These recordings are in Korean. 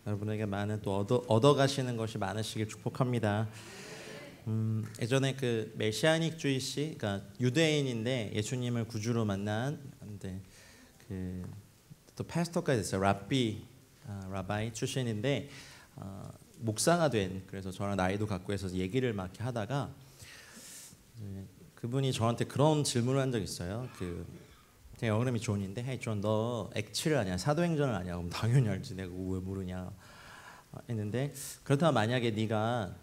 여러분에게 많은 또 얻어가시는 것이 많으시길 축복합니다. 예전에 그 메시아닉주의시, 그러니까 유대인인데 예수님을 구주로 만난, 근데 그 또 파스터까지 됐어요. 라바이 출신인데 목사가 된, 그래서 저랑 나이도 같고 해서 얘기를 막 이렇게 하다가 그분이 저한테 그런 질문을 한 적이 있어요. 제 영어름이 존인데, 헤이 존, 너 액치를 아냐, 사도행전을 아냐? 그럼 당연히 알지, 내가 왜 모르냐 했는데, 그렇다면 만약에 네가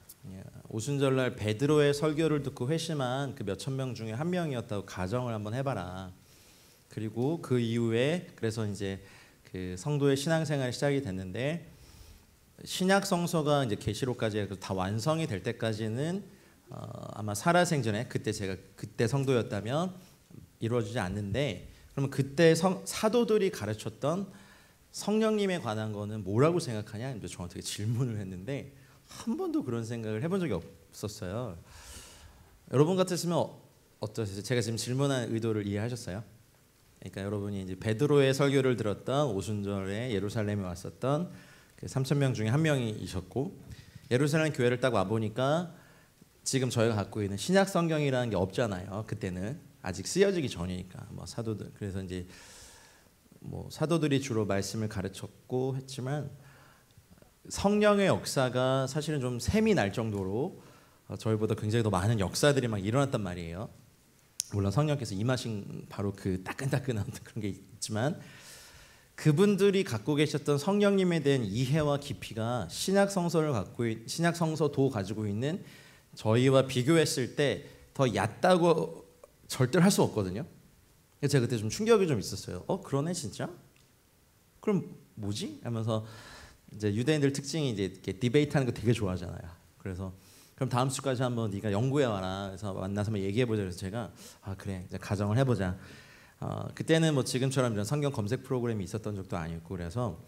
오순절날 베드로의 설교를 듣고 회심한 그 몇천 명 중에 한 명이었다고 가정을 한번 해봐라. 그리고 그 이후에 그래서 이제 그 성도의 신앙생활이 시작이 됐는데, 신약 성서가 이제 계시록까지 다 완성이 될 때까지는 아마 살아생전에 제가 그때 성도였다면 이루어지지 않는데, 그러면 그때 사도들이 가르쳤던 성령님에 관한 거는 뭐라고 생각하냐? 이제 저한테 질문을 했는데 한 번도 그런 생각을 해본 적이 없었어요. 여러분 같았으면 어떠세요? 제가 지금 질문한 의도를 이해하셨어요? 그러니까 여러분이 이제 베드로의 설교를 들었던 오순절에 예루살렘에 왔었던 그 3,000명 중에 한 명이셨고, 예루살렘 교회를 딱 와 보니까 지금 저희가 갖고 있는 신약 성경이라는 게 없잖아요. 그때는 아직 쓰여지기 전이니까 뭐 사도들, 그래서 이제 뭐 사도들이 주로 말씀을 가르쳤고 했지만 성령의 역사가 사실은 좀 셈이 날 정도로 저희보다 굉장히 더 많은 역사들이 막 일어났단 말이에요. 물론 성령께서 임하신 바로 그 따끈따끈한 그런 게 있지만, 그분들이 갖고 계셨던 성령님에 대한 이해와 깊이가 신약 성서도 가지고 있는 저희와 비교했을 때 더 얕다고 절대로 할 수 없거든요. 그래서 제가 그때 좀 충격이 좀 있었어요. 그러네 진짜? 그럼 뭐지? 하면서 이제 유대인들 특징이 이제 이렇게 디베이트하는 거 되게 좋아하잖아요. 그래서 그럼 다음 주까지 한번 네가 연구해 와라. 그래서 만나서 한번 얘기해 보자. 그래서 제가 그래, 이제 가정을 해보자. 그때는 뭐 지금처럼 이런 성경 검색 프로그램이 있었던 적도 아니었고, 그래서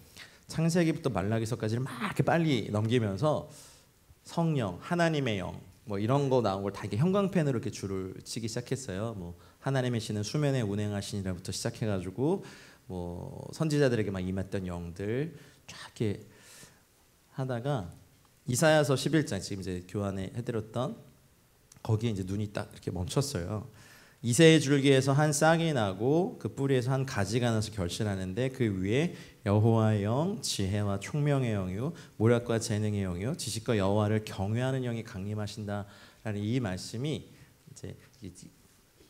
창세기부터 말라기서까지를 막 이렇게 빨리 넘기면서 성령, 하나님의 영, 뭐 이런 거 나온 걸 다 이렇게 형광펜으로 이렇게 줄을 치기 시작했어요. 뭐 하나님의 신은 수면에 운행하시니라부터 시작해가지고 뭐 선지자들에게 막 임했던 영들 쫙 이렇게 하다가 이사야서 11장, 지금 이제 교환에 해드렸던 거기에 이제 눈이 딱 이렇게 멈췄어요. 이새의 줄기에서 한 싹이 나고 그 뿌리에서 한 가지가 나서 결실하는데 그 위에 여호와의 영, 지혜와 총명의 영이요 모략과 재능의 영이요 지식과 여호와를 경외하는 영이 강림하신다라는 이 말씀이, 이제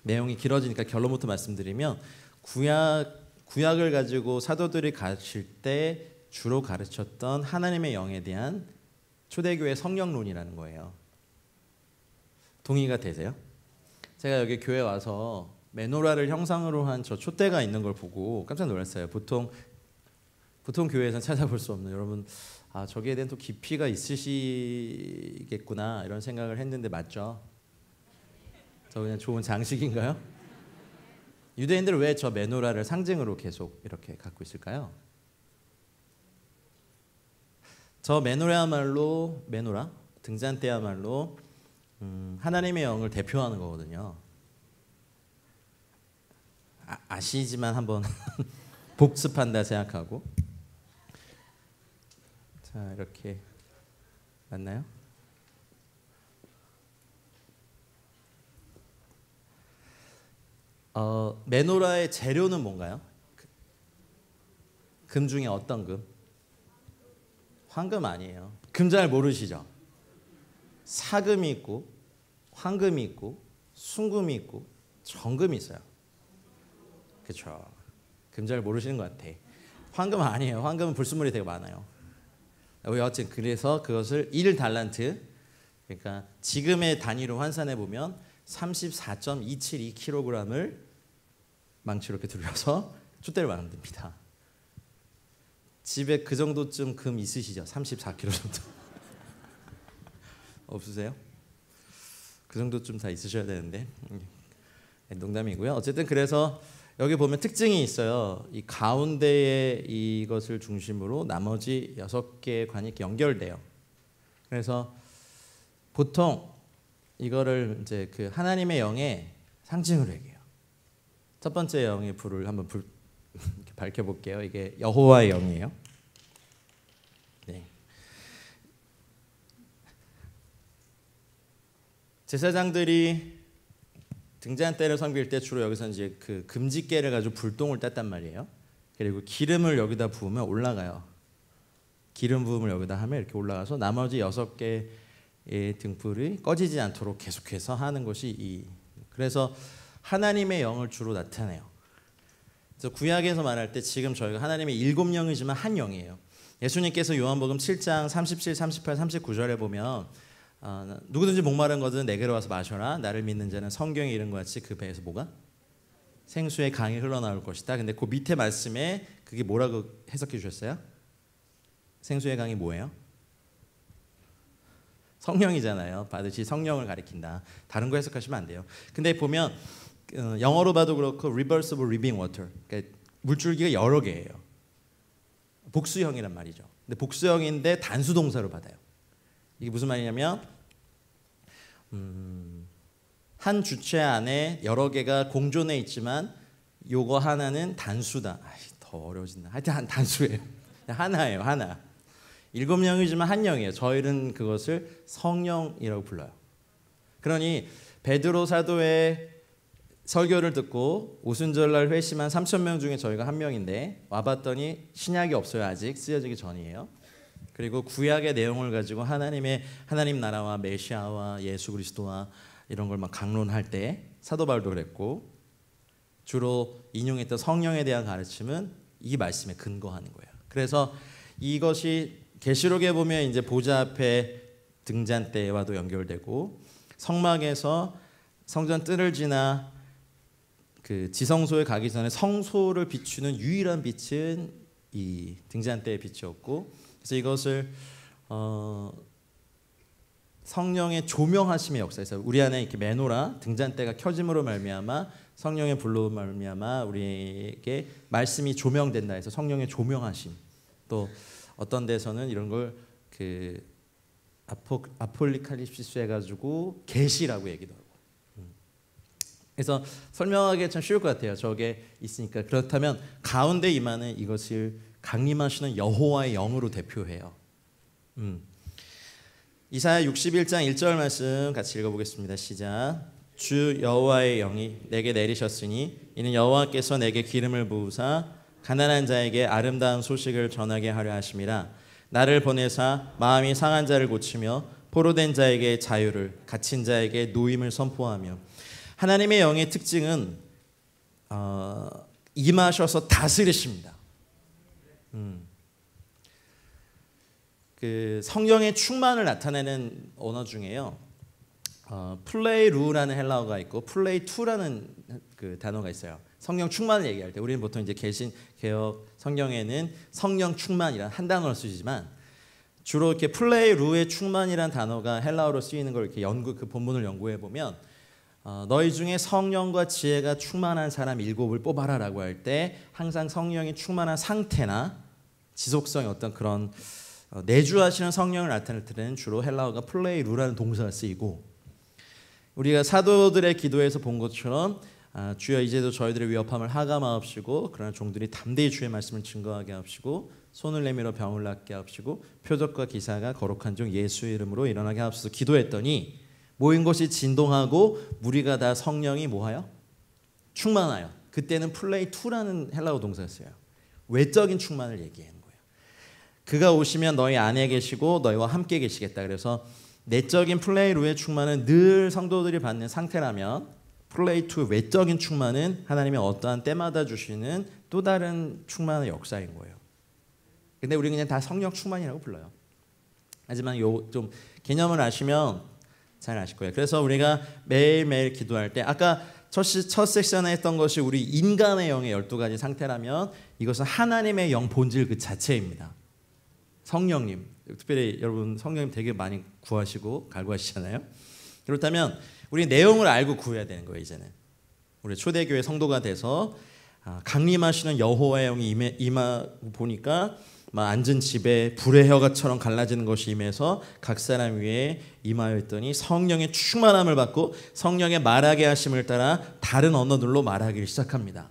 내용이 길어지니까 결론부터 말씀드리면, 구약을 가지고 사도들이 가르칠 때 주로 가르쳤던 하나님의 영에 대한 초대교회 성령론이라는 거예요. 동의가 되세요? 제가 여기 교회 와서 메노라를 형상으로 한 저 촛대가 있는 걸 보고 깜짝 놀랐어요. 보통 교회에서는 찾아볼 수 없는, 여러분 저기에 대한 또 깊이가 있으시겠구나 이런 생각을 했는데 맞죠? 저 그냥 좋은 장식인가요? 유대인들은 왜 저 메노라를 상징으로 계속 이렇게 갖고 있을까요? 저 메노라 등잔대야말로 하나님의 영을 대표하는 거거든요. 아시지만 한번 복습한다 생각하고, 자 이렇게 맞나요? 메노라의 재료는 뭔가요? 금 중에 어떤 금? 황금 아니에요. 금 잘 모르시죠? 사금이 있고 황금이 있고 순금이 있고 정금이 있어요. 그렇죠? 금 잘 모르시는 것 같아. 황금 아니에요. 황금은 불순물이 되게 많아요. 여하튼 그래서 그것을 1달란트, 그러니까 지금의 단위로 환산해 보면 34.272kg을 망치로 이렇게 돌려서 촛대를 만듭니다. 집에 그 정도쯤 금 있으시죠? 34kg 정도. 없으세요? 그 정도쯤 다 있으셔야 되는데. 농담이고요. 어쨌든 그래서 여기 보면 특징이 있어요. 이 가운데에 이것을 중심으로 나머지 6개의 관이 이렇게 연결돼요. 그래서 보통 이거를 이제 그 하나님의 영의 상징으로 얘기해요. 첫 번째 영의 불을 한번 밝혀볼게요. 이게 여호와의 영이에요. 네. 제사장들이 등잔대를 섬길 때 주로 여기서 이제 그 금지깨를 가지고 불똥을 땄단 말이에요. 그리고 기름을 여기다 부으면 올라가요. 기름 부음을 여기다 하면 이렇게 올라가서 나머지 6개의 등불이 꺼지지 않도록 계속해서 하는 것이 그래서 하나님의 영을 주로 나타내요. 그래서 구약에서 말할 때 지금 저희가 하나님의 7영이지만 한 영이에요. 예수님께서 요한복음 7장 37, 38, 39절에 보면 누구든지 목마른 것은 내게로 와서 마셔라. 나를 믿는 자는 성경에 이른 것 같이 그 배에서 뭐가? 생수의 강이 흘러나올 것이다. 근데 그 밑에 말씀에 그게 뭐라고 해석해 주셨어요? 생수의 강이 뭐예요? 성령이잖아요. 받으시 성령을 가리킨다. 다른 거 해석하시면 안 돼요. 근데 보면 영어로 봐도 그렇고 reversible living water, 그러니까 물줄기가 여러 개예요. 복수형이란 말이죠. 근데 복수형인데 단수 동사로 받아요. 이게 무슨 말이냐면 한 주체 안에 여러 개가 공존해 있지만 요거 하나는 단수다. 더 어려워진다. 하여튼 한 단수예요. 하나예요. 하나. 7영이지만 한 영이에요. 저희는 그것을 성령이라고 불러요. 그러니 베드로 사도의 설교를 듣고 오순절날 회심한 3,000명 중에 저희가 한 명인데 와봤더니 신약이 없어요. 아직 쓰여지기 전이에요. 그리고 구약의 내용을 가지고 하나님 나라와 메시아와 예수 그리스도와 이런 걸 막 강론할 때 사도 바울도 그랬고 주로 인용했던 성령에 대한 가르침은 이 말씀에 근거하는 거예요. 그래서 이것이 계시록에 보면 이제 보좌 앞에 등잔대와도 연결되고 성막에서 성전 뜰을 지나 그 지성소에 가기 전에 성소를 비추는 유일한 빛은 이 등잔대의 빛이었고, 그래서 이것을 성령의 조명하심의 역사에서 우리 안에 이렇게 메노라 등잔대가 켜짐으로 말미암아 성령의 불로 말미암아 우리에게 말씀이 조명된다 해서 성령의 조명하심. 또 어떤 데서는 이런 걸 그 아폴리칼립시스 해가지고 계시라고 얘기도 하고. 그래서 설명하기 참 쉬울 것 같아요. 저게 있으니까. 그렇다면 가운데 임하는 이것을 강림하시는 여호와의 영으로 대표해요. 이사야 61장 1절 말씀 같이 읽어보겠습니다. 시작. 주 여호와의 영이 내게 내리셨으니 이는 여호와께서 내게 기름을 부으사 가난한 자에게 아름다운 소식을 전하게 하려 하심이라. 나를 보내사 마음이 상한 자를 고치며 포로된 자에게 자유를, 갇힌 자에게 노임을 선포하며. 하나님의 영의 특징은 임하셔서 다스리십니다. 그 성령의 충만을 나타내는 언어 중에요. 플레이루라는 헬라어가 있고 플레이투라는 그 단어가 있어요. 성령 충만을 얘기할 때 우리는 보통 이제 개신 개혁 성경에는 성령 충만이란 한 단어를 쓰지만 주로 이렇게 플레이루의 충만이란 단어가 헬라어로 쓰이는 걸 이렇게 그 본문을 연구해 보면 너희 중에 성령과 지혜가 충만한 사람 7을 뽑아라라고 할 때 항상 성령이 충만한 상태나 지속성의 어떤 그런 내주하시는 성령을 나타낼 때는 주로 헬라어가 플레이루라는 동사가 쓰이고, 우리가 사도들의 기도에서 본 것처럼 주여 이제도 저희들의 위협함을 하감하옵시고 그러나 종들이 담대히 주의 말씀을 증거하게 하옵시고 손을 내밀어 병을 낫게 하옵시고 표적과 기사가 거룩한 종 예수의 이름으로 일어나게 하옵소서 기도했더니 모인 것이 진동하고 무리가 다 성령이 뭐하여? 충만하여. 그때는 플레이투라는 헬라어 동사가 써요. 외적인 충만을 얘기하는 거예요. 그가 오시면 너희 안에 계시고 너희와 함께 계시겠다. 그래서 내적인 플레이루의 충만은 늘 성도들이 받는 상태라면 플레이투 외적인 충만은 하나님의 어떠한 때마다 주시는 또 다른 충만의 역사인 거예요. 근데 우리 그냥 다 성령 충만이라고 불러요. 하지만 요 좀 개념을 아시면 잘 아실 거예요. 그래서 우리가 매일매일 기도할 때 아까 첫 섹션에 했던 것이 우리 인간의 영의 12가지 상태라면 이것은 하나님의 영 본질 그 자체입니다. 성령님, 특별히 여러분 성령님 되게 많이 구하시고 갈구하시잖아요. 그렇다면 우리 내용을 알고 구해야 되는 거예요. 이제는 우리 초대교회 성도가 돼서 강림하시는 여호와의 영이 임하고 보니까 막 앉은 집에 불의 혀가처럼 갈라지는 것이 임해서 각 사람 위에 임하여 있더니 성령의 충만함을 받고 성령의 말하게 하심을 따라 다른 언어들로 말하기를 시작합니다.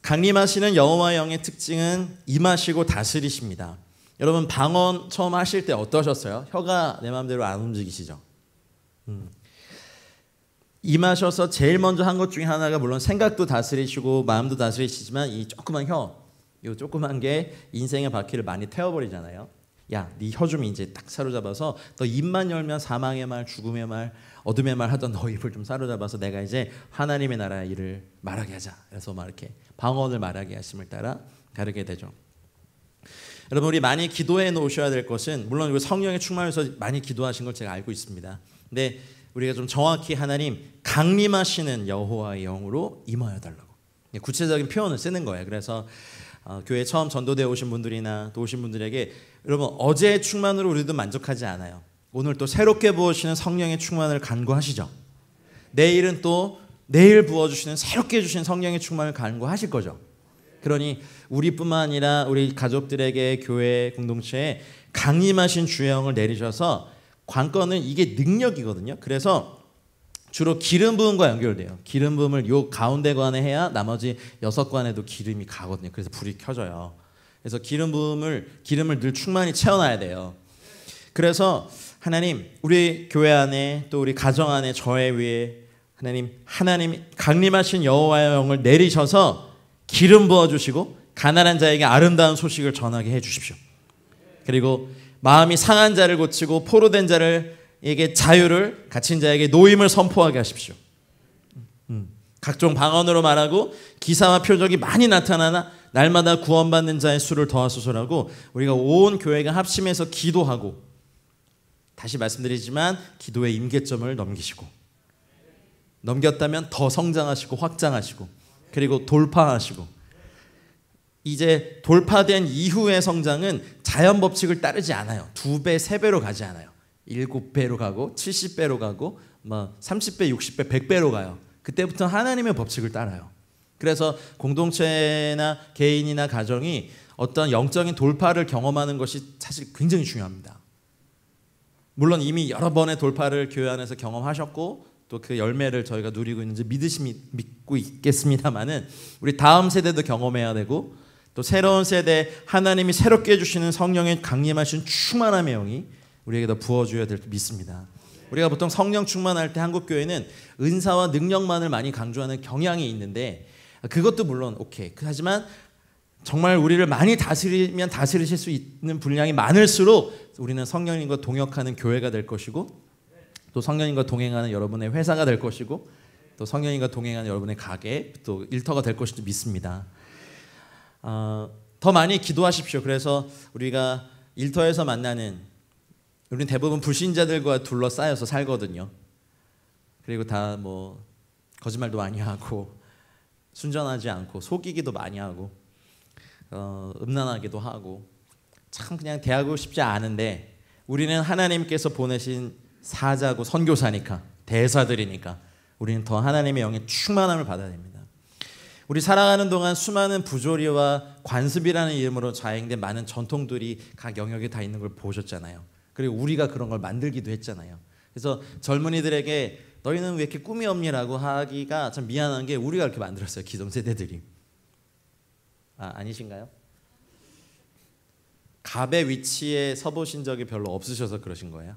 강림하시는 여호와의 영의 특징은 임하시고 다스리십니다. 여러분 방언 처음 하실 때 어떠셨어요? 혀가 내 마음대로 안 움직이시죠? 임하셔서 제일 먼저 한 것 중에 하나가 물론 생각도 다스리시고 마음도 다스리시지만 이 조그만 이 조그만 게 인생의 바퀴를 많이 태워버리잖아요. 야, 네 혀 좀 이제 딱 사로잡아서 너 입만 열면 사망의 말, 죽음의 말, 어둠의 말 하던 너 입을 좀 사로잡아서 내가 이제 하나님의 나라의 일을 말하게 하자. 그래서 막 이렇게 방언을 말하게 하심을 따라 가르게 되죠. 여러분, 우리 많이 기도해 놓으셔야 될 것은 물론 성령의 충만해서 많이 기도하신 걸 제가 알고 있습니다. 근데 우리가 좀 정확히 하나님 강림하시는 여호와의 영으로 임하여 달라고 구체적인 표현을 쓰는 거예요. 그래서 교회 처음 전도되어 오신 분들이나 또 오신 분들에게 여러분 어제의 충만으로 우리도 만족하지 않아요. 오늘 또 새롭게 부어주시는 성령의 충만을 간구하시죠. 내일은 또 내일 부어주시는 새롭게 해주신 성령의 충만을 간구하실 거죠. 그러니 우리뿐만 아니라 우리 가족들에게 교회 공동체에 강림하신 주의 영을 내리셔서 관건은 이게 능력이거든요. 그래서 주로 기름 부음과 연결돼요. 기름 부음을 요 가운데 관에 해야 나머지 6관에도 기름이 가거든요. 그래서 불이 켜져요. 그래서 기름을 늘 충만히 채워놔야 돼요. 그래서 하나님 우리 교회 안에 또 우리 가정 안에 저의 위에 하나님 강림하신 여호와의 영을 내리셔서 기름 부어주시고 가난한 자에게 아름다운 소식을 전하게 해주십시오. 그리고 마음이 상한 자를 고치고 포로된 자에게 자유를, 갇힌 자에게 노임을 선포하게 하십시오. 각종 방언으로 말하고 기사와 표적이 많이 나타나나 날마다 구원받는 자의 수를 더하소서라고 우리가 온 교회가 합심해서 기도하고, 다시 말씀드리지만 기도의 임계점을 넘기시고, 넘겼다면 더 성장하시고 확장하시고 그리고 돌파하시고, 이제 돌파된 이후의 성장은 자연 법칙을 따르지 않아요. 2배, 3배로 가지 않아요. 7배로 가고 70배로 가고 30배, 60배, 100배로 가요. 그때부터 하나님의 법칙을 따라요. 그래서 공동체나 개인이나 가정이 어떤 영적인 돌파를 경험하는 것이 사실 굉장히 중요합니다. 물론 이미 여러 번의 돌파를 교회 안에서 경험하셨고 또 그 열매를 저희가 누리고 있는지 믿고 있겠습니다만은 우리 다음 세대도 경험해야 되고 또 새로운 세대 하나님이 새롭게 해주시는 성령의 강림하신 충만함의 영이 우리에게 더 부어줘야 될 줄 믿습니다. 우리가 보통 성령 충만할 때 한국교회는 은사와 능력만을 많이 강조하는 경향이 있는데 그것도 물론 오케이. 하지만 정말 우리를 많이 다스리면 다스리실 수 있는 분량이 많을수록 우리는 성령님과 동역하는 교회가 될 것이고 또 성령님과 동행하는 여러분의 회사가 될 것이고 또 성령님과 동행하는 여러분의 가게 또 일터가 될 것을 믿습니다. 더 많이 기도하십시오. 그래서 우리가 일터에서 만나는 우리는 대부분 불신자들과 둘러싸여서 살거든요. 그리고 다 거짓말도 많이 하고 순전하지 않고 속이기도 많이 하고 음란하기도 하고 참 그냥 대하고 싶지 않은데 우리는 하나님께서 보내신 사자고 선교사니까 대사들이니까 우리는 더 하나님의 영의 충만함을 받아야 됩니다. 우리 살아가는 동안 수많은 부조리와 관습이라는 이름으로 자행된 많은 전통들이 각 영역에 다 있는 걸 보셨잖아요. 그리고 우리가 그런 걸 만들기도 했잖아요. 그래서 젊은이들에게 너희는 왜 이렇게 꿈이 없니라고 하기가 참 미안한 게 우리가 이렇게 만들었어요. 기성세대들이. 아니신가요? 갑의 위치에 서보신 적이 별로 없으셔서 그러신 거예요?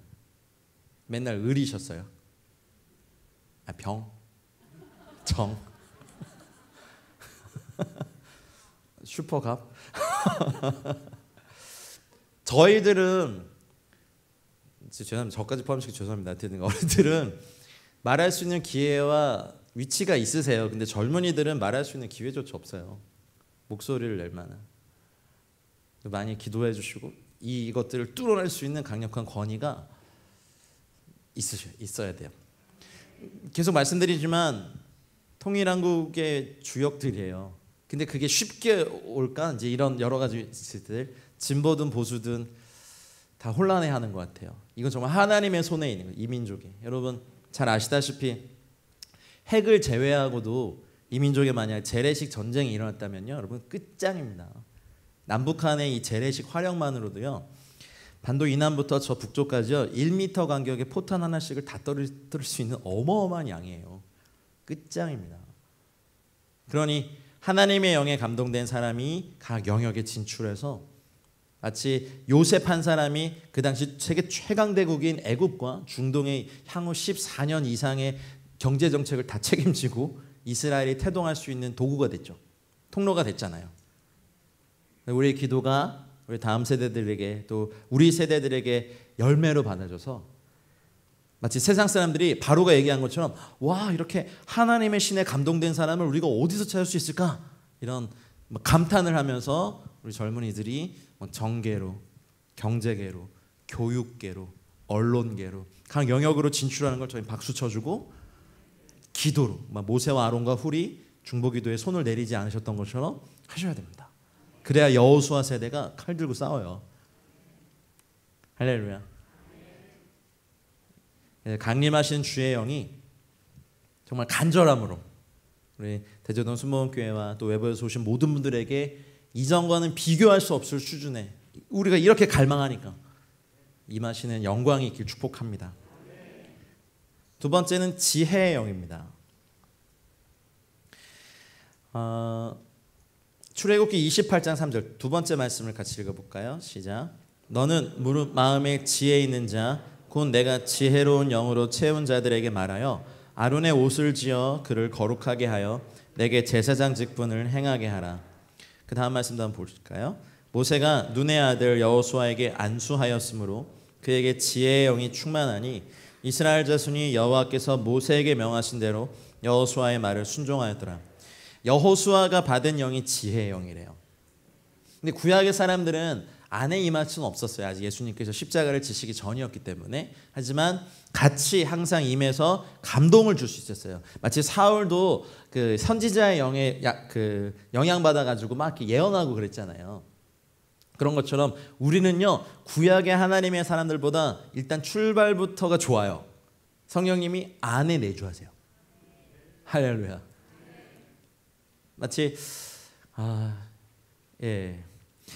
맨날 을이셨어요? 정 슈퍼갑? 저희들은 죄송합니다. 저까지 포함시켜 죄송합니다. 어른들은 말할 수 있는 기회와 위치가 있으세요. 근데 젊은이들은 말할 수 있는 기회조차 없어요. 목소리를 낼 만한. 많이 기도해 주시고 이것들을 뚫어낼 수 있는 강력한 권위가 있어야 돼요. 계속 말씀드리지만 통일한국의 주역들이에요. 근데 그게 쉽게 올까? 이제 이런 여러 가지 짓들 진보든 보수든 다 혼란해하는 것 같아요. 이건 정말 하나님의 손에 있는 거예요. 이 민족이. 여러분 잘 아시다시피 핵을 제외하고도 이 민족에 만약 재래식 전쟁이 일어났다면요, 여러분 끝장입니다. 남북한의 이 재래식 화력만으로도요. 반도 이남부터 저 북쪽까지요 1m 간격의 포탄 하나씩을 다 떨어뜨릴 수 있는 어마어마한 양이에요. 끝장입니다. 그러니 하나님의 영에 감동된 사람이 각 영역에 진출해서 마치 요셉 한 사람이 그 당시 세계 최강 대국인 애굽과 중동의 향후 14년 이상의 경제 정책을 다 책임지고 이스라엘이 태동할 수 있는 도구가 됐죠. 통로가 됐잖아요. 우리의 기도가 우리 다음 세대들에게 또 우리 세대들에게 열매로 받아줘서 마치 세상 사람들이 바로가 얘기한 것처럼 와, 이렇게 하나님의 신에 감동된 사람을 우리가 어디서 찾을 수 있을까? 이런 감탄을 하면서 우리 젊은이들이 정계로, 경제계로, 교육계로, 언론계로 각 영역으로 진출하는 걸 저희 박수 쳐주고, 기도로 모세와 아론과 훌이 중보기도에 손을 내리지 않으셨던 것처럼 하셔야 됩니다. 그래야 여호수아 세대가 칼 들고 싸워요. 할렐루야. 강림하신 주의 영이 정말 간절함으로 우리 대저동 순복음교회와 또 외부에서 오신 모든 분들에게 이전과는 비교할 수 없을 수준의, 우리가 이렇게 갈망하니까 임하시는 영광이 있길 축복합니다. 두 번째는 지혜의 영입니다. 출애굽기 28장 3절 두 번째 말씀을 같이 읽어볼까요? 시작. 너는 마음에 지혜 있는 자 곧 내가 지혜로운 영으로 채운 자들에게 말하여 아론의 옷을 지어 그를 거룩하게 하여 내게 제사장 직분을 행하게 하라. 그 다음 말씀도 한번 볼까요? 모세가 눈의 아들 여호수아에게 안수하였으므로 그에게 지혜의 영이 충만하니 이스라엘 자손이 여호와께서 모세에게 명하신 대로 여호수아의 말을 순종하였더라. 여호수아가 받은 영이 지혜의 영이래요. 근데 구약의 사람들은 안에 임할 수는 없었어요. 아직 예수님께서 십자가를 지시기 전이었기 때문에. 하지만 같이 항상 임해서 감동을 줄 수 있었어요. 마치 사울도 그 선지자의 영에 그 영향받아 가지고 막 이렇게 예언하고 그랬잖아요. 그런 것처럼 우리는요, 구약의 하나님의 사람들보다 일단 출발부터가 좋아요. 성령님이 안에 내주하세요. 할렐루야. 마치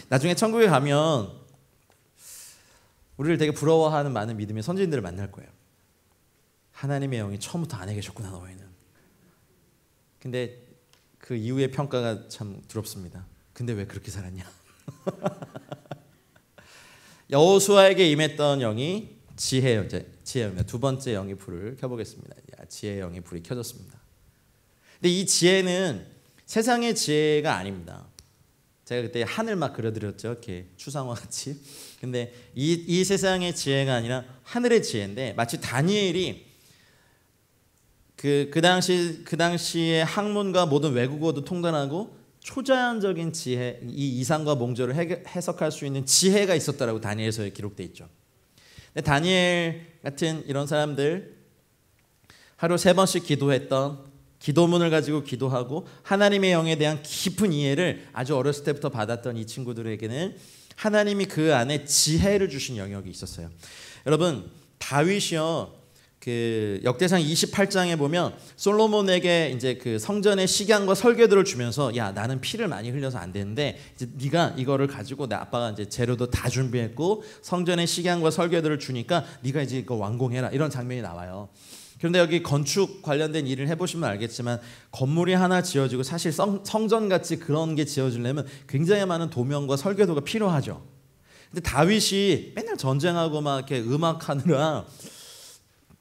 나중에 천국에 가면 우리를 되게 부러워하는 많은 믿음의 선지인들을 만날 거예요. 하나님의 영이 처음부터 안에 계셨구나 너희는. 근데 그 이후의 평가가 참 두렵습니다. 근데 왜 그렇게 살았냐? 여호수아에게 임했던 영이 지혜입니다. 두 번째 영의 불을 켜보겠습니다. 지혜의 영의 불이 켜졌습니다. 근데 이 지혜는 세상의 지혜가 아닙니다. 제가 그때 하늘 막 그려드렸죠. 이렇게 추상화 같이. 근데 이 세상의 지혜가 아니라 하늘의 지혜인데, 마치 다니엘이 그 당시의 학문과 모든 외국어도 통달하고 초자연적인 지혜, 이 이상과 몽조를 해석할 수 있는 지혜가 있었다라고 다니엘서에 기록돼 있죠. 근데 다니엘 같은 이런 사람들, 하루 3번씩 기도했던, 기도문을 가지고 기도하고 하나님의 영에 대한 깊은 이해를 아주 어렸을 때부터 받았던 이 친구들에게는 하나님이 그 안에 지혜를 주신 영역이 있었어요. 여러분, 다윗이요, 그 역대상 28장에 보면 솔로몬에게 이제 그 성전의 식양과 설계도를 주면서, 야, 나는 피를 많이 흘려서 안 되는데 이제 네가 이거를 가지고, 내 아빠가 이제 재료도 다 준비했고 성전의 식양과 설계도를 주니까 네가 이제 이거 완공해라, 이런 장면이 나와요. 그런데 여기 건축 관련된 일을 해보시면 알겠지만 건물이 하나 지어지고 사실 성전같이 그런 게 지어지려면 굉장히 많은 도면과 설계도가 필요하죠. 근데 다윗이 맨날 전쟁하고 막 이렇게 음악하느라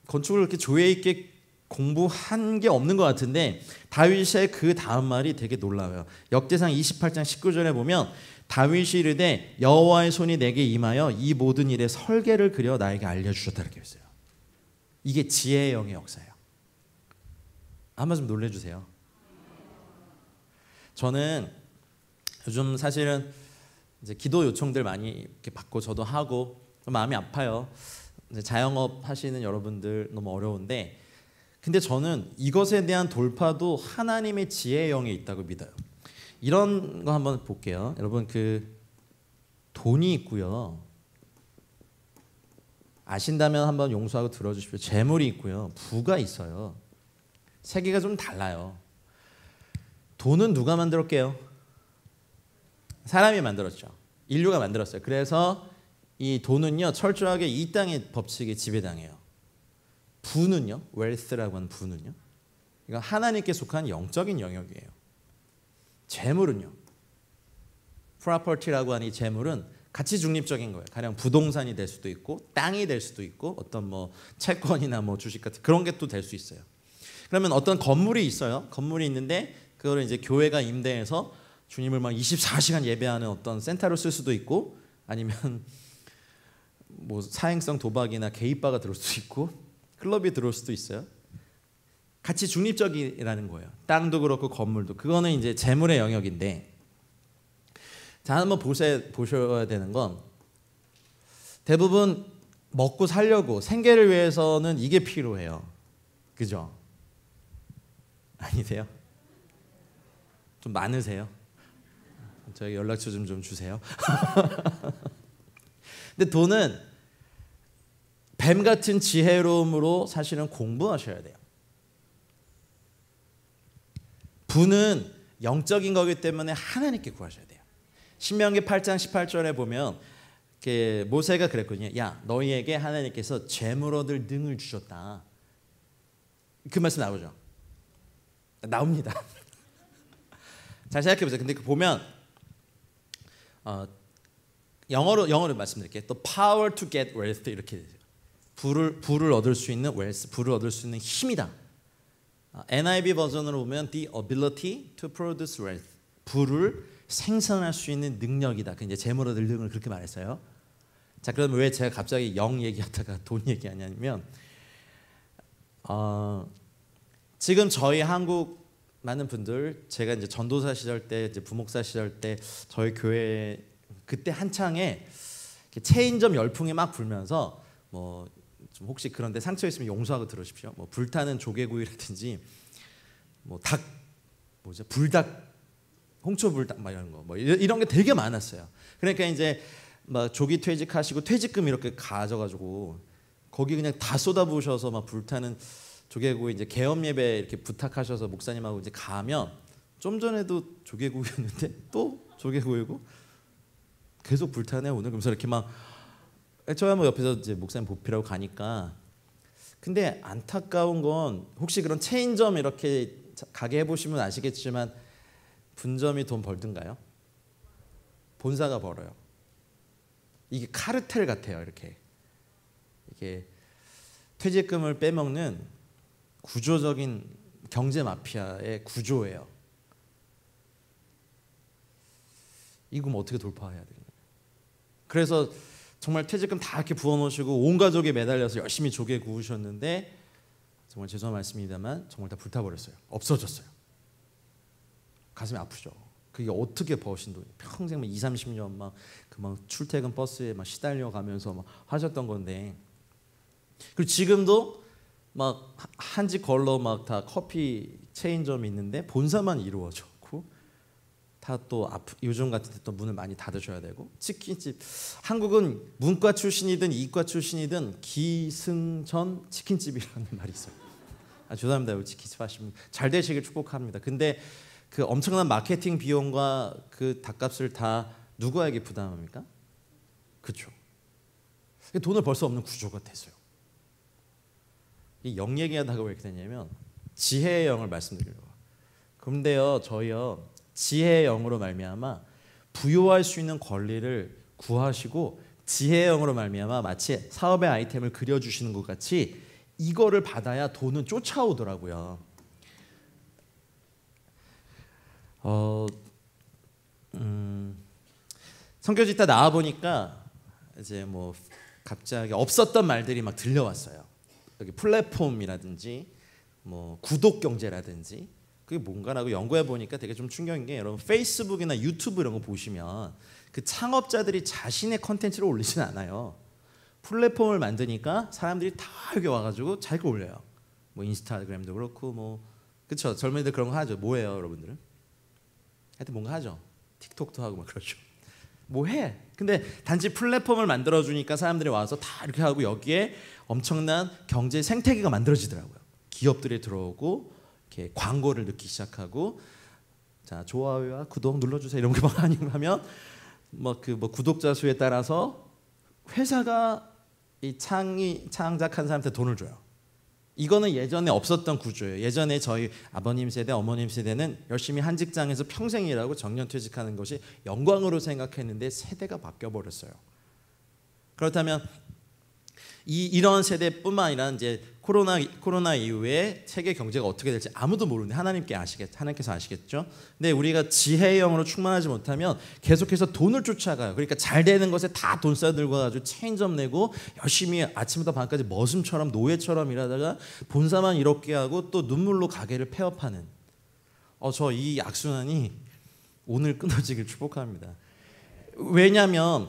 건축을 그렇게 조예 있게 공부한 게 없는 것 같은데, 다윗의 그 다음 말이 되게 놀라워요. 역대상 28장 19절에 보면 다윗이 이르되 여호와의 손이 내게 임하여 이 모든 일의 설계를 그려 나에게 알려주셨다, 이렇게 했어요. 이게 지혜의 영의 역사예요. 한번 좀 놀래주세요. 저는 요즘 사실은 이제 기도 요청들 많이 이렇게 받고 저도 하고 마음이 아파요. 이제 자영업 하시는 여러분들 너무 어려운데, 근데 저는 이것에 대한 돌파도 하나님의 지혜의 영에 있다고 믿어요. 이런 거 한번 볼게요. 여러분, 그 돈이 있고요. 아신다면 한번 용서하고 들어주십시오. 재물이 있고요. 부가 있어요. 세계가 좀 달라요. 돈은 누가 만들었게요? 사람이 만들었죠. 인류가 만들었어요. 그래서 이 돈은요, 철저하게 이 땅의 법칙에 지배당해요. 부는요, 웰스라고 하는 부는요, 이건 하나님께 속한 영적인 영역이에요. 재물은요, 프로퍼티라고 하는 이 재물은 가치 중립적인 거예요. 가령 부동산이 될 수도 있고 땅이 될 수도 있고 어떤 뭐 채권이나 뭐 주식 같은 그런 게 또 될 수 있어요. 그러면 어떤 건물이 있어요. 건물이 있는데 그거를 이제 교회가 임대해서 주님을 막 24시간 예배하는 어떤 센터로 쓸 수도 있고 아니면 뭐 사행성 도박이나 게이바가 들어올 수도 있고 클럽이 들어올 수도 있어요. 가치 중립적이라는 거예요. 땅도 그렇고 건물도. 그거는 이제 재물의 영역인데 자 한번 보셔야 되는 건 대부분 먹고 살려고 생계를 위해서는 이게 필요해요. 그죠? 아니세요? 좀 많으세요? 저희 연락처 좀 주세요. 근데 돈은 뱀 같은 지혜로움으로 사실은 공부하셔야 돼요. 부는 영적인 거기 때문에 하나님께 구하셔야 돼요. 신명기 8장 18절에 보면 모세가 그랬거든요. 야 너희에게 하나님께서 재물 얻을 능을 주셨다. 그 말씀 나오죠. 나옵니다. 잘 생각해 보세요. 근데 보면 영어로 말씀드릴게요. 또 power to get wealth 이렇게 되죠. 부를 얻을 수 있는 wealth, 부를 얻을 수 있는 힘이다. NIV 버전으로 보면 the ability to produce wealth, 부를 생산할 수 있는 능력이다. 그 이제 재물 얻을 능을 그렇게 말했어요. 자, 그럼 왜 제가 갑자기 영 얘기하다가 돈 얘기하냐면 지금 저희 한국 많은 분들 제가 이제 전도사 시절 때 이제 부목사 시절 때 저희 교회 그때 한창에 체인점 열풍이 막 불면서 뭐 좀 혹시 그런데 상처 있으면 용서하고 들으십시오. 뭐 불타는 조개구이라든지 뭐 닭 뭐죠 불닭 홍초 불닭 막 이런 거 뭐 이런 게 되게 많았어요. 그러니까 이제 막 조기 퇴직하시고 퇴직금 이렇게 가져가지고 거기 그냥 다 쏟아부으셔서 막 불타는 조개구이 이제 개업 예배 이렇게 부탁하셔서 목사님하고 이제 가면 좀 전에도 조개구이였는데 또 조개구이고 계속 불타네 오늘 그러면서 이렇게 막 저야 뭐 옆에서 이제 목사님 보필하고 가니까 근데 안타까운 건 혹시 그런 체인점 이렇게 가게 해보시면 아시겠지만 분점이 돈 벌든가요? 본사가 벌어요. 이게 카르텔 같아요. 이게 퇴직금을 빼먹는 구조적인 경제 마피아의 구조예요. 이거 뭐 어떻게 돌파해야 되는 거예요? 그래서 정말 퇴직금 다 이렇게 부어놓으시고 온 가족이 매달려서 열심히 조개 구우셨는데 정말 죄송한 말씀입니다만 정말 다 불타버렸어요. 없어졌어요. 가슴이 아프죠. 그게 어떻게 버신 돈이 평생 막 20-30년 막 출퇴근 버스에 막 시달려 가면서 막 하셨던 건데 그리고 지금도 막 한 집 걸러 막 다 커피 체인점이 있는데 본사만 이루어졌고 다 또 요즘 같은 때 또 문을 많이 닫으셔야 되고 치킨집 한국은 문과 출신이든 이과 출신이든 기승전 치킨집이라는 말이 있어요. 죄송합니다. 치킨집 하시면 잘 되시길 축복합니다. 근데 그 엄청난 마케팅 비용과 그 닭값을 다 누구에게 부담합니까? 그렇죠. 돈을 벌 수 없는 구조가 됐어요. 이 영 얘기하다가 왜 이렇게 되냐면 지혜의 영을 말씀드리려고. 그런데요, 저희요 지혜의 영으로 말미암아 부여할 수 있는 권리를 구하시고 지혜의 영으로 말미암아 마치 사업의 아이템을 그려주시는 것 같이 이거를 받아야 돈은 쫓아오더라고요. 성교 짓다 나와 보니까 이제 뭐 갑자기 없었던 말들이 막 들려왔어요. 여기 플랫폼이라든지 뭐 구독 경제라든지 그게 뭔가라고 연구해 보니까 되게 좀 충격인 게 여러분 페이스북이나 유튜브 이런 거 보시면 그 창업자들이 자신의 컨텐츠를 올리진 않아요. 플랫폼을 만드니까 사람들이 다 여기 와가지고 자기가 올려요. 뭐 인스타그램도 그렇고 뭐 그렇죠. 젊은이들 그런 거 하죠. 뭐해요, 여러분들은? 하여튼 뭔가 하죠. 틱톡도 하고 막 그렇죠. 뭐 해? 근데 단지 플랫폼을 만들어 주니까 사람들이 와서 다 이렇게 하고 여기에 엄청난 경제 생태계가 만들어지더라고요. 기업들이 들어오고 이렇게 광고를 넣기 시작하고 자 좋아요와 구독 눌러주세요 이런 거 하면 뭐 구독자 수에 따라서 회사가 이 창작한 사람한테 돈을 줘요. 이거는 예전에 없었던 구조예요. 예전에 저희 아버님 세대, 어머님 세대는 열심히 한 직장에서 평생 일하고 정년퇴직하는 것이 영광으로 생각했는데 세대가 바뀌어버렸어요. 그렇다면 이런 세대뿐만 아니라 이제 코로나 이후에 세계 경제가 어떻게 될지 아무도 모르는데 하나님께서 아시겠죠. 근데 우리가 지혜의 영으로 충만하지 못하면 계속해서 돈을 쫓아가요. 그러니까 잘 되는 것에 다 돈 싸들고 가지고 체인점 내고 열심히 아침부터 밤까지 머슴처럼 노예처럼 일하다가 본사만 이렇게 하고 또 눈물로 가게를 폐업하는 저 이 악순환이 오늘 끊어지길 축복합니다. 왜냐하면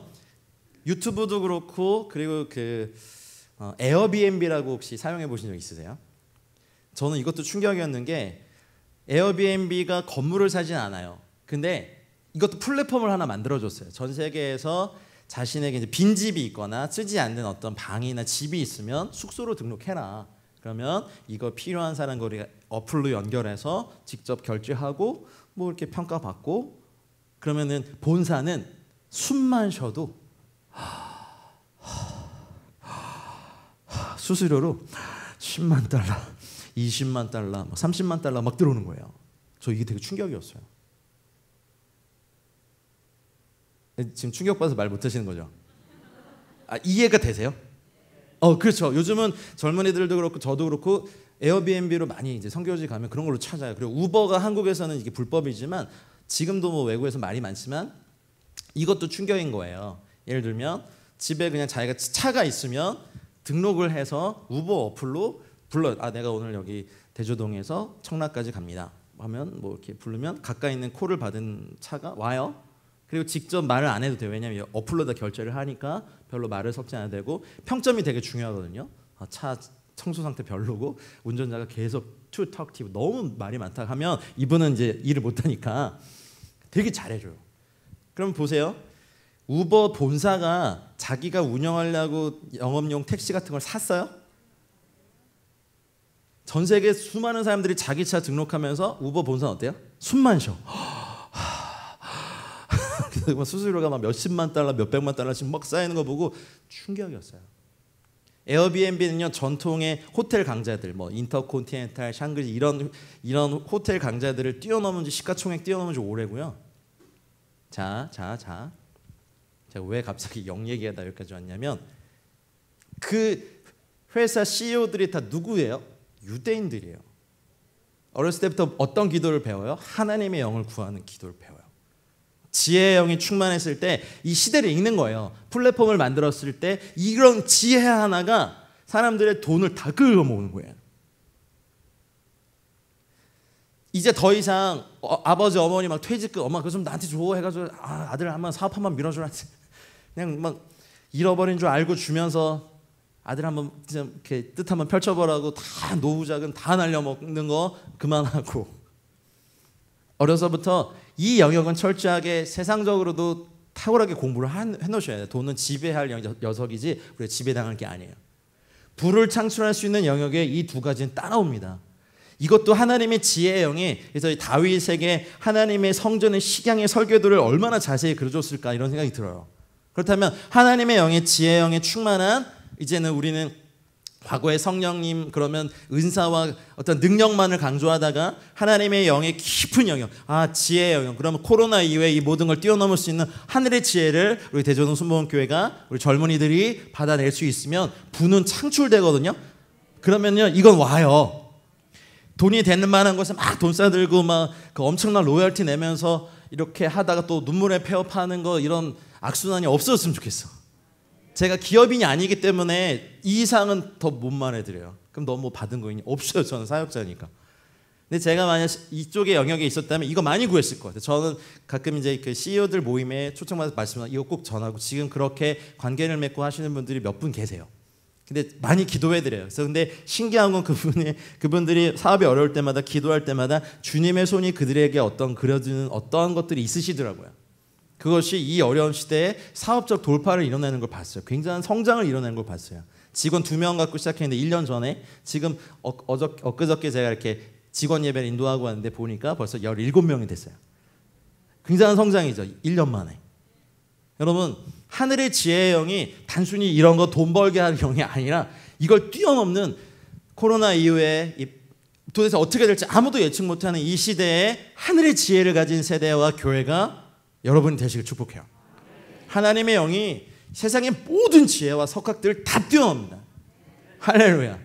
유튜브도 그렇고 그리고 에어비앤비라고 혹시 사용해 보신 적 있으세요? 저는 이것도 충격이었는 게 에어비앤비가 건물을 사진 않아요. 근데 이것도 플랫폼을 하나 만들어줬어요. 전 세계에서 자신에게 이제 빈집이 있거나 쓰지 않는 어떤 방이나 집이 있으면 숙소로 등록해라. 그러면 이거 필요한 사람 우리가 어플로 연결해서 직접 결제하고 뭐 이렇게 평가받고 그러면은 본사는 숨만 쉬어도 수수료로 10만 달러, 20만 달러, 30만 달러 막 들어오는 거예요. 저 이게 되게 충격이었어요. 지금 충격받아서 말 못하시는 거죠? 이해가 되세요? 그렇죠. 요즘은 젊은이들도 그렇고 저도 그렇고 에어비앤비로 많이 이제 선교지 가면 그런 걸로 찾아요. 그리고 우버가 한국에서는 이게 불법이지만 지금도 뭐 외국에서 말이 많지만 이것도 충격인 거예요. 예를 들면 집에 그냥 자기가 차가 있으면 등록을 해서 우버 어플로 내가 오늘 여기 대조동에서 청라까지 갑니다 하면 뭐 이렇게 부르면 가까이 있는 콜을 받은 차가 와요. 그리고 직접 말을 안 해도 돼요. 왜냐하면 어플로 다 결제를 하니까 별로 말을 섞지 않아도 되고 평점이 되게 중요하거든요. 차 청소 상태 별로고 운전자가 계속 too talkative 너무 말이 많다 하면 이분은 이제 일을 못하니까 되게 잘해줘요. 그럼 보세요. 우버 본사가 자기가 운영하려고 영업용 택시 같은 걸 샀어요? 전 세계 수많은 사람들이 자기 차 등록하면서 우버 본사는 어때요? 숨만 쉬어. 수수료가 막 몇십만 달러, 몇백만 달러씩 막 쌓이는 거 보고 충격이었어요. 에어비앤비는요 전통의 호텔 강자들, 뭐 인터콘티넨탈, 샹그리 이런 호텔 강자들을 뛰어넘은 지 시가총액 뛰어넘은 지 오래고요. 자. 제가 왜 갑자기 영 얘기하다 여기까지 왔냐면 그 회사 CEO들이 다 누구예요? 유대인들이에요. 어렸을 때부터 어떤 기도를 배워요? 하나님의 영을 구하는 기도를 배워요. 지혜의 영이 충만했을 때 이 시대를 읽는 거예요. 플랫폼을 만들었을 때 이런 지혜 하나가 사람들의 돈을 다 긁어모으는 거예요. 이제 더 이상 아버지 어머니 막 퇴직금 엄마 그거 좀 나한테 줘 해가지고 아들 한번 사업 한번 밀어주라 그냥 막 잃어버린 줄 알고 주면서 아들 한번 이렇게 뜻 한번 펼쳐보라고 다 노후자금 다 날려먹는 거 그만하고 어려서부터 이 영역은 철저하게 세상적으로도 탁월하게 공부를 해놓으셔야 돼요. 돈은 지배할 녀석이지 우리가 지배당할 게 아니에요. 부를 창출할 수 있는 영역에 이 두 가지는 따라옵니다. 이것도 하나님의 지혜의 영이 그래서 다윗에게 하나님의 성전의 식양의 설계도를 얼마나 자세히 그려줬을까 이런 생각이 들어요. 그렇다면 하나님의 영의 지혜의 영에 충만한 이제는 우리는 과거의 성령님 그러면 은사와 어떤 능력만을 강조하다가 하나님의 영의 깊은 영역 지혜의 영역 그러면 코로나 이후에 이 모든 걸 뛰어넘을 수 있는 하늘의 지혜를 우리 대전동 순복음교회가 우리 젊은이들이 받아낼 수 있으면 부는 창출되거든요. 그러면요 이건 와요. 돈이 되는 만한 곳에 막 돈 싸들고 막 그 엄청난 로열티 내면서 이렇게 하다가 또 눈물에 폐업하는 거 이런 악순환이 없었으면 좋겠어. 제가 기업인이 아니기 때문에 이 이상은 더 못 말해드려요. 그럼 너 뭐 받은 거 있니? 없어요. 저는 사역자니까. 근데 제가 만약 이쪽의 영역에 있었다면 이거 많이 구했을 것 같아요. 저는 가끔 이제 그 CEO들 모임에 초청받아서 말씀하면 이거 꼭 전하고 지금 그렇게 관계를 맺고 하시는 분들이 몇 분 계세요. 근데 많이 기도해드려요. 그래서 근데 신기한 건 그분들이 사업이 어려울 때마다 기도할 때마다 주님의 손이 그들에게 그려주는 어떠한 것들이 있으시더라고요. 그것이 이 어려운 시대에 사업적 돌파를 이뤄내는 걸 봤어요. 굉장한 성장을 이뤄내는 걸 봤어요. 직원 2명 갖고 시작했는데 1년 전에 지금 엊그저께 제가 이렇게 직원 예배를 인도하고 왔는데 보니까 벌써 17명이 됐어요. 굉장한 성장이죠. 1년 만에. 여러분 하늘의 지혜의 영이 단순히 이런 거 돈 벌게 하는 영이 아니라 이걸 뛰어넘는 코로나 이후에 도대체 어떻게 될지 아무도 예측 못하는 이 시대에 하늘의 지혜를 가진 세대와 교회가 여러분이 되시길 축복해요. 하나님의 영이 세상의 모든 지혜와 석학들을 다 뛰어넘습니다. 할렐루야.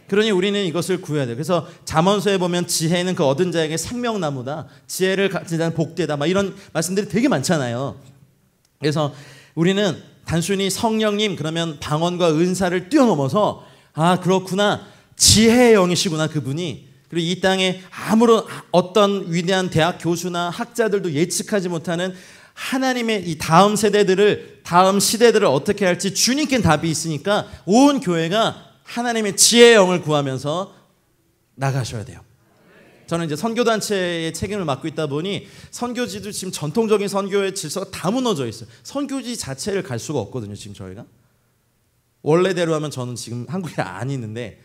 그러니 우리는 이것을 구해야 돼요. 그래서 잠언서에 보면 지혜는 그 얻은 자에게 생명나무다, 지혜를 가진 자는 복되다, 막 이런 말씀들이 되게 많잖아요. 그래서 우리는 단순히 성령님 그러면 방언과 은사를 뛰어넘어서 아 그렇구나, 지혜의 영이시구나 그분이. 그리고 이 땅에 아무런 어떤 위대한 대학 교수나 학자들도 예측하지 못하는 하나님의 이 다음 세대들을, 다음 시대들을 어떻게 할지 주님께 답이 있으니까 온 교회가 하나님의 지혜의 영을 구하면서 나가셔야 돼요. 저는 이제 선교단체의 책임을 맡고 있다 보니 선교지도 지금 전통적인 선교의 질서가 다 무너져 있어요. 선교지 자체를 갈 수가 없거든요. 지금 저희가 원래대로 하면 저는 지금 한국에 안 있는데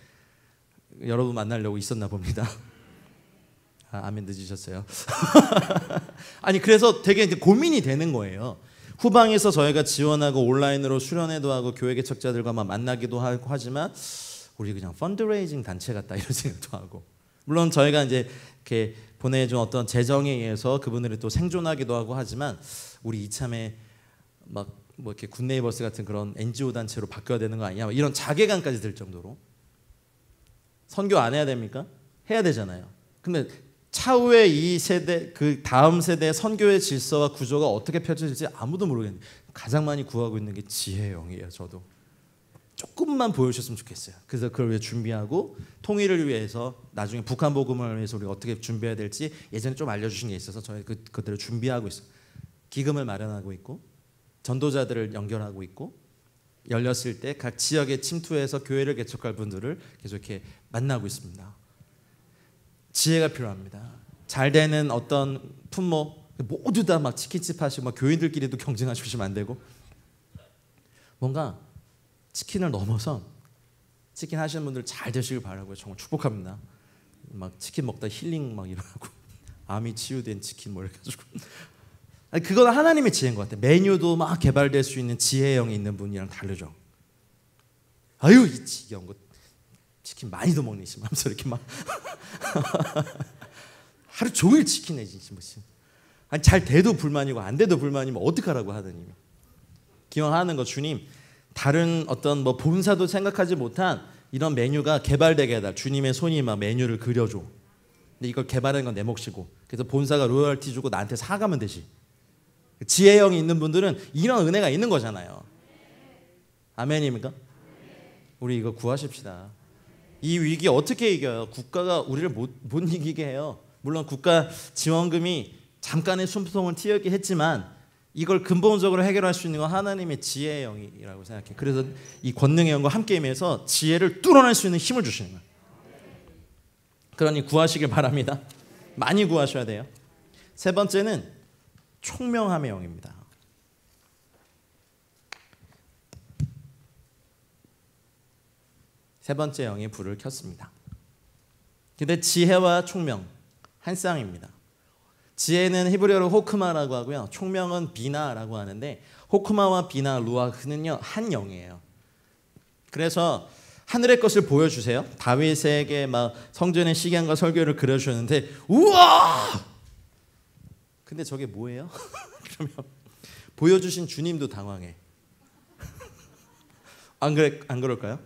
여러분 만나려고 있었나 봅니다. 아멘 늦으셨어요. 아니 그래서 되게 이제 고민이 되는 거예요. 후방에서 저희가 지원하고 온라인으로 수련회도 하고 교회 개척자들과 막 만나기도 하고 하지만 우리 그냥 펀드레이징 단체 같다 이런 생각도 하고, 물론 저희가 이제 이렇게 보내준 어떤 재정에 의해서 그분들이 또 생존하기도 하고 하지만 우리 이참에 막 뭐 이렇게 굿네이버스 같은 그런 NGO 단체로 바뀌어야 되는 거 아니냐 이런 자괴감까지 들 정도로. 선교 안 해야 됩니까? 해야 되잖아요. 근데 차후에 이 세대, 그 다음 세대의 선교의 질서와 구조가 어떻게 펼쳐질지 아무도 모르겠는데 가장 많이 구하고 있는 게 지혜의 영이에요. 저도 조금만 보여주셨으면 좋겠어요. 그래서 그걸 위해 준비하고 통일을 위해서 나중에 북한 복음을 위해서 우리가 어떻게 준비해야 될지 예전에 좀 알려주신 게 있어서 저희 그들을 준비하고 있어요. 기금을 마련하고 있고 전도자들을 연결하고 있고 열렸을 때 각 지역에 침투해서 교회를 개척할 분들을 계속 이렇게 만나고 있습니다. 지혜가 필요합니다. 잘 되는 어떤 품목 모두 다 막 치킨집 하시고 막 교인들끼리도 경쟁하시면 안 되고, 뭔가 치킨을 넘어서 치킨 하시는 분들 잘 되시길 바라고요. 정말 축복합니다. 막 치킨 먹다 힐링 막 일어나고 암이 치유된 치킨 뭐 이렇게 해가지고 그건 하나님의 지혜인 것 같아요. 메뉴도 막 개발될 수 있는 지혜의 영이 있는 분이랑 다르죠. 아유 이 지겨운 거 치킨 많이도 먹니 하면서 이렇게 막 하루 종일 치킨 내지 아니 잘 돼도 불만이고 안 돼도 불만이면 어떡하라고 하더니 기왕하는 거 주님 다른 어떤 뭐 본사도 생각하지 못한 이런 메뉴가 개발되게 해달. 주님의 손이 막 메뉴를 그려줘. 근데 이걸 개발하는 건 내 몫이고 그래서 본사가 로열티 주고 나한테 사가면 되지. 지혜형이 있는 분들은 이런 은혜가 있는 거잖아요. 아멘입니까? 우리 이거 구하십시다. 이 위기 어떻게 이겨요? 국가가 우리를 못 이기게 해요. 물론 국가 지원금이 잠깐의 숨통을 틔우게 했지만 이걸 근본적으로 해결할 수 있는 건 하나님의 지혜의 영이라고 생각해요. 그래서 이 권능의 영과 함께 임해서 지혜를 뚫어낼 수 있는 힘을 주시는 거예요. 그러니 구하시길 바랍니다. 많이 구하셔야 돼요. 세 번째는 총명함의 영입니다. 세 번째 영이 불을 켰습니다. 근데 지혜와 총명 한 쌍입니다. 지혜는 히브리어로 호크마라고 하고요. 총명은 비나라고 하는데 호크마와 비나, 루아흐는요 한 영이에요. 그래서 하늘의 것을 보여주세요. 다윗에게 막 성전의 시간과 설교를 그려주셨는데 우와! 근데 저게 뭐예요? 그러면 보여주신 주님도 당황해. 안 그럴까요?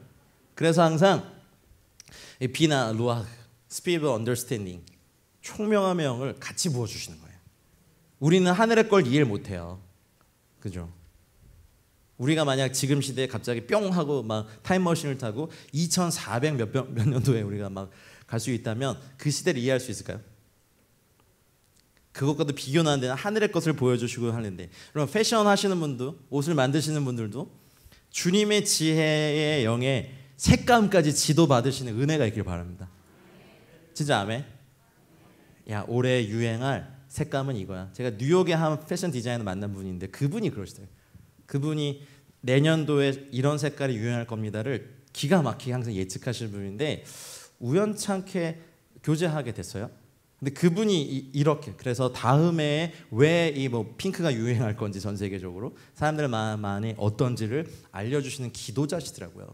그래서 항상 비나, 루아흐, 스피릿 오브 언더스탠딩, 총명함의 영을 같이 부어주시는 거예요. 우리는 하늘의 걸 이해를 못해요. 그죠? 우리가 만약 지금 시대에 갑자기 뿅 하고 막 타임머신을 타고 2400 몇 년도에 우리가 막 갈 수 있다면 그 시대를 이해할 수 있을까요? 그것과도 비교는 안 되는 하늘의 것을 보여주시고 하는데, 그럼 패션 하시는 분도 옷을 만드시는 분들도 주님의 지혜의 영에 색감까지 지도받으시는 은혜가 있길 바랍니다. 진짜 아멘? 야 올해 유행할 색감은 이거야. 제가 뉴욕의 한 패션 디자이너 만난 분인데 그분이 그러시더라고요. 그분이 내년도에 이런 색깔이 유행할 겁니다를 기가 막히게 항상 예측하시는 분인데 우연찮게 교제하게 됐어요. 근데 그분이 이렇게 그래서 다음에 왜 이 뭐 핑크가 유행할 건지 전 세계적으로 사람들 마음에 어떤지를 알려주시는 기도자시더라고요.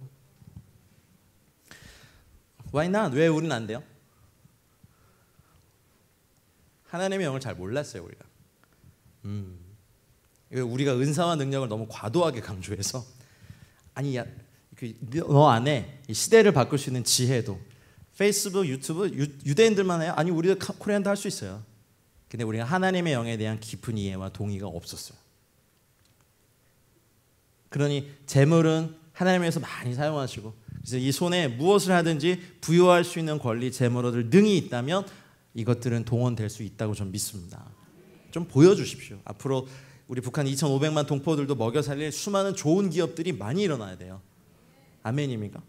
Why not? 왜 우리는 안 돼요? 하나님의 영을 잘 몰랐어요 우리가. 우리가 은사와 능력을 너무 과도하게 강조해서 아니 야, 너 안에 이 시대를 바꿀 수 있는 지혜도 페이스북, 유튜브 유대인들만 해요? 아니 우리도 코리안도 할 수 있어요. 근데 우리가 하나님의 영에 대한 깊은 이해와 동의가 없었어요. 그러니 재물은 하나님께서 많이 사용하시고 그래서 이 손에 무엇을 하든지 부여할 수 있는 권리, 재물 얻을 능이 있다면 이것들은 동원될 수 있다고 저는 믿습니다. 좀 보여주십시오. 앞으로 우리 북한 2,500만 동포들도 먹여 살릴 수많은 좋은 기업들이 많이 일어나야 돼요. 아멘입니까?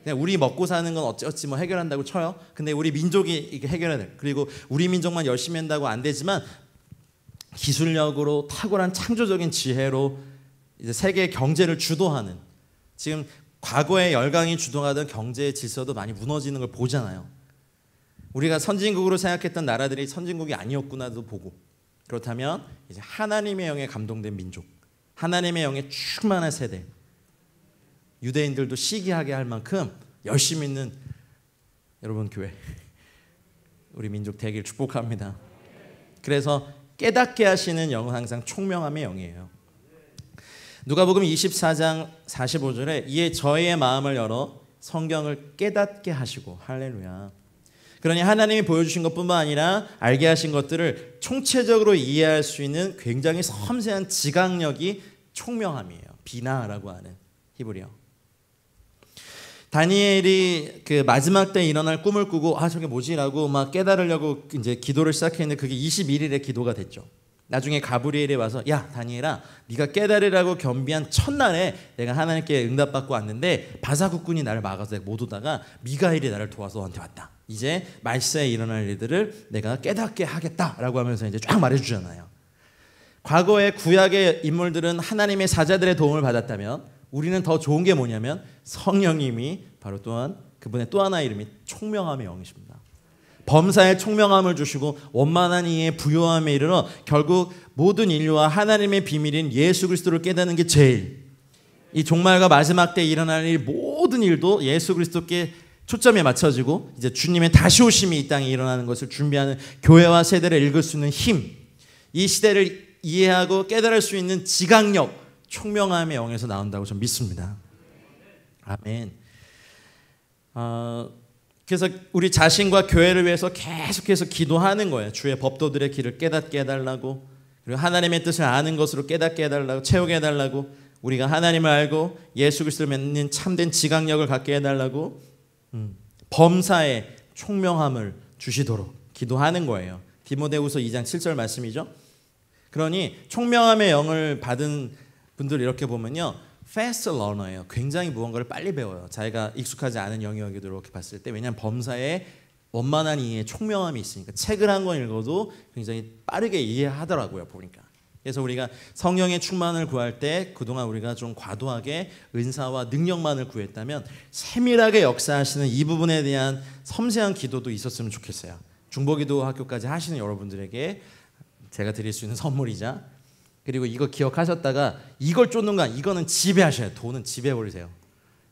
그냥 우리 먹고 사는 건 어찌어찌 뭐 해결한다고 쳐요. 근데 우리 민족이 이게 해결해야 돼. 그리고 우리 민족만 열심히 한다고 안 되지만 기술력으로 탁월한 창조적인 지혜로 이제 세계 경제를 주도하는 지금 과거에 열강이 주도하던 경제 질서도 많이 무너지는 걸 보잖아요. 우리가 선진국으로 생각했던 나라들이 선진국이 아니었구나도 보고 그렇다면 이제 하나님의 영에 감동된 민족, 하나님의 영에 충만한 세대, 유대인들도 시기하게 할 만큼 열심히 있는 여러분 교회, 우리 민족 되길 축복합니다. 그래서 깨닫게 하시는 영은 항상 총명함의 영이에요. 누가복음 24장 45절에 이에 저희의 마음을 열어 성경을 깨닫게 하시고 할렐루야. 그러니 하나님이 보여주신 것뿐만 아니라 알게 하신 것들을 총체적으로 이해할 수 있는 굉장히 섬세한 지각력이 총명함이에요. 비나라고 하는 히브리어. 다니엘이 그 마지막 때 일어날 꿈을 꾸고 저게 뭐지라고 막 깨달으려고 이제 기도를 시작했는데 그게 21일의 기도가 됐죠. 나중에 가브리엘이 와서 야 다니엘아 네가 깨달으라고 겸비한 첫날에 내가 하나님께 응답받고 왔는데 바사국군이 나를 막아서 못 오다가 미가엘이 나를 도와서 너한테 왔다. 이제 말세에 일어날 일들을 내가 깨닫게 하겠다라고 하면서 이제 쫙 말해주잖아요. 과거의 구약의 인물들은 하나님의 사자들의 도움을 받았다면 우리는 더 좋은 게 뭐냐면 성령님이 바로 또한 그분의 또 하나의 이름이 총명함의 영이십니다. 범사에 총명함을 주시고 원만한 이의 부요함에 이르러 결국 모든 인류와 하나님의 비밀인 예수 그리스도를 깨닫는 게 제일 이 종말과 마지막 때 일어날 일 모든 일도 예수 그리스도께 초점에 맞춰지고 이제 주님의 다시 오심이 이 땅에 일어나는 것을 준비하는 교회와 세대를 읽을 수 있는 힘, 이 시대를 이해하고 깨달을 수 있는 지각력, 총명함의 영에서 나온다고 저는 믿습니다. 아멘. 그래서 우리 자신과 교회를 위해서 계속해서 기도하는 거예요. 주의 법도들의 길을 깨닫게 해달라고, 그리고 하나님의 뜻을 아는 것으로 깨닫게 해달라고, 채우게 해달라고, 우리가 하나님을 알고 예수 그리스도를 믿는 참된 지각력을 갖게 해달라고, 범사에 총명함을 주시도록 기도하는 거예요. 디모데후서 2장 7절 말씀이죠. 그러니 총명함의 영을 받은 분들 이렇게 보면요, fast learner예요. 굉장히 무언가를 빨리 배워요. 자기가 익숙하지 않은 영역에도 이렇게 봤을 때, 왜냐하면 범사에 원만한 이해의 총명함이 있으니까 책을 한 권 읽어도 굉장히 빠르게 이해하더라고요, 보니까. 그래서 우리가 성령의 충만을 구할 때 그동안 우리가 좀 과도하게 은사와 능력만을 구했다면 세밀하게 역사하시는 이 부분에 대한 섬세한 기도도 있었으면 좋겠어요. 중보기도 학교까지 하시는 여러분들에게 제가 드릴 수 있는 선물이자, 그리고 이거 기억하셨다가 이걸 쫓는 거 이거는 지배하셔야 돼요. 돈은 지배버리세요.